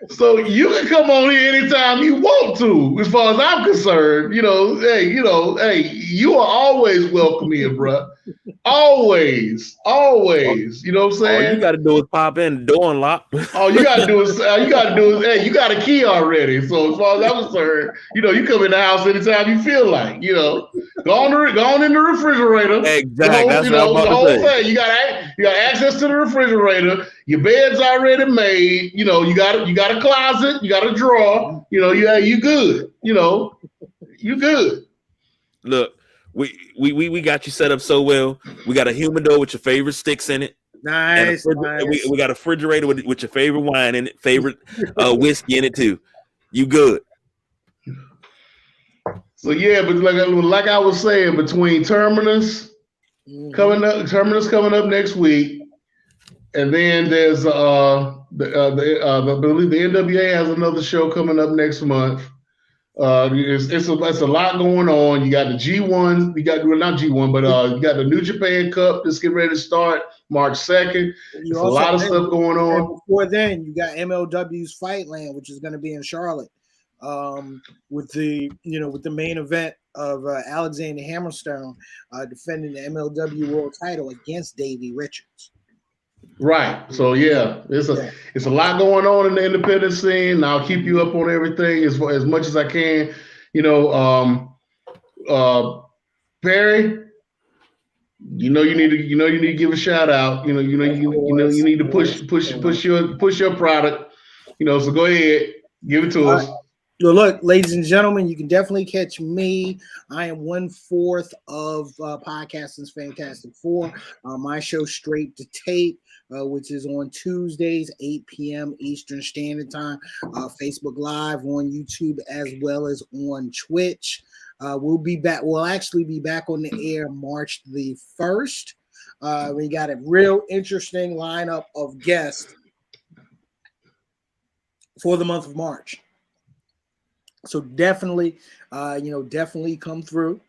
So you can come on here anytime you want to, as far as I'm concerned. Hey, you are always welcome here, bro. Always. You know what I'm saying? All you got to do is pop in, door unlocked. All you got to do is, hey, you got a key already. So as far as I'm concerned, you come in the house anytime you feel like. Go on in the refrigerator. Exactly. The whole thing. You got access to the refrigerator. Your bed's already made. You got a closet. You got a drawer. You good. You good. Look, we got you set up so well. We got a humidor with your favorite sticks in it. Nice. We got a refrigerator with your favorite wine in it, favorite whiskey in it too. You good. So yeah, but like I was saying, between Terminus coming up next week, and then there's I believe the NWA has another show coming up next month. It's a lot going on. You got the G1, not G1, but you got the New Japan Cup that's getting ready to start March 2nd. There's a lot of stuff going on. Before then, you got MLW's Fightland, which is going to be in Charlotte, with the main event of Alexander Hammerstone defending the MLW World Title against Davey Richards. Right. So yeah, it's a lot going on in the independent scene. I'll keep you up on everything as much as I can. Perry, you need to give a shout out. You need to push your product. So go ahead, give it to us. Well, look, ladies and gentlemen, you can definitely catch me. I am 1/4 of Podcasting's Fantastic Four. My show, Straight to Tape, which is on Tuesdays, 8 p.m. Eastern Standard Time. Facebook Live, on YouTube, as well as on Twitch. We'll be back. We'll actually be back on the air March the 1st. We got a real interesting lineup of guests for the month of March. So definitely come through.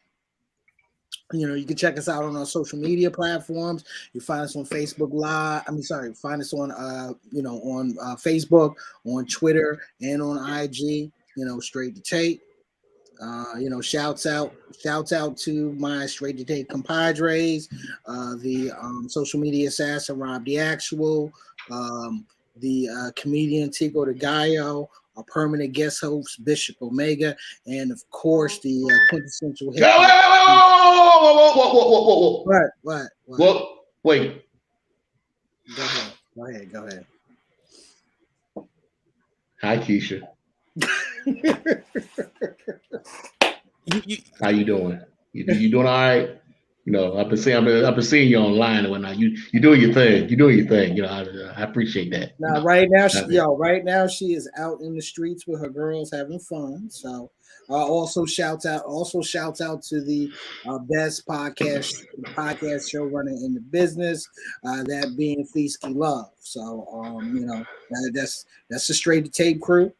You can check us out on our social media platforms. You find us on Facebook Live. Find us on on Facebook, on Twitter, and on IG. Straight to Tape. Shouts out to my Straight to Tape compadres, the social media assassin Rob the Actual, the comedian Tico de Gallo, our permanent guest host Bishop Omega, and of course the quintessential hip hop. What? Wait. Go ahead. Hi, Keisha. How you doing? You doing all right? I've been seeing you online and whatnot. You doing your thing. I appreciate that. Now, right now she is out in the streets with her girls having fun. So, also shouts out to the best podcast show running in the business, that being Feasky Love. So, that's the Straight to Tape crew.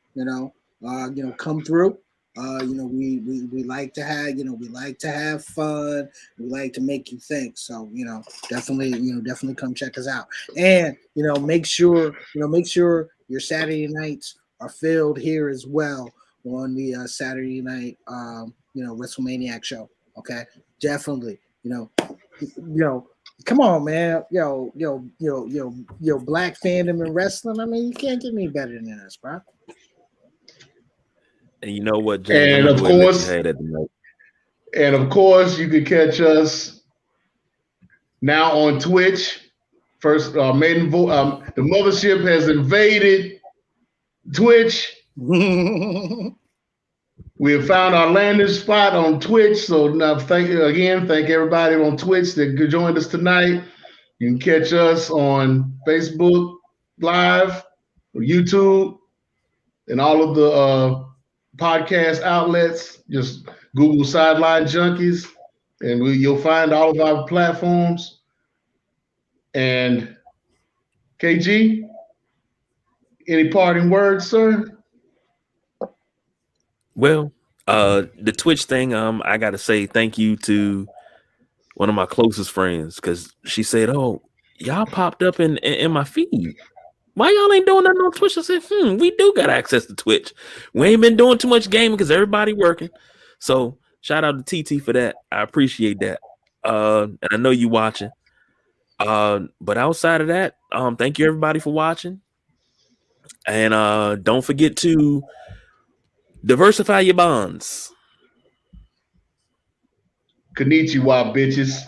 Come through. We like to have fun. We like to make you think. So definitely come check us out. And make sure your Saturday nights are filled here as well on the Saturday night Wrestlemaniacs show. Okay, definitely. Come on, man. Yo, black fandom in wrestling. I mean, you can't get any better than this, bro. And you know what, James, and of course, you can catch us now on Twitch. First, the mothership has invaded Twitch. We have found our landing spot on Twitch. So now thank everybody on Twitch that joined us tonight. You can catch us on Facebook Live, or YouTube, and all of the podcast outlets. Just Google Sideline Junkies, and you'll find all of our platforms. And KG, any parting words, sir? Well, the Twitch thing, I gotta say thank you to one of my closest friends, because she said, "Oh, y'all popped up in my feed. Why y'all ain't doing nothing on Twitch?" I said, we do got access to Twitch. We ain't been doing too much gaming because everybody working. So shout out to TT for that. I appreciate that. And I know you watching. But outside of that, thank you everybody for watching. And don't forget to diversify your bonds. Konnichiwa, bitches.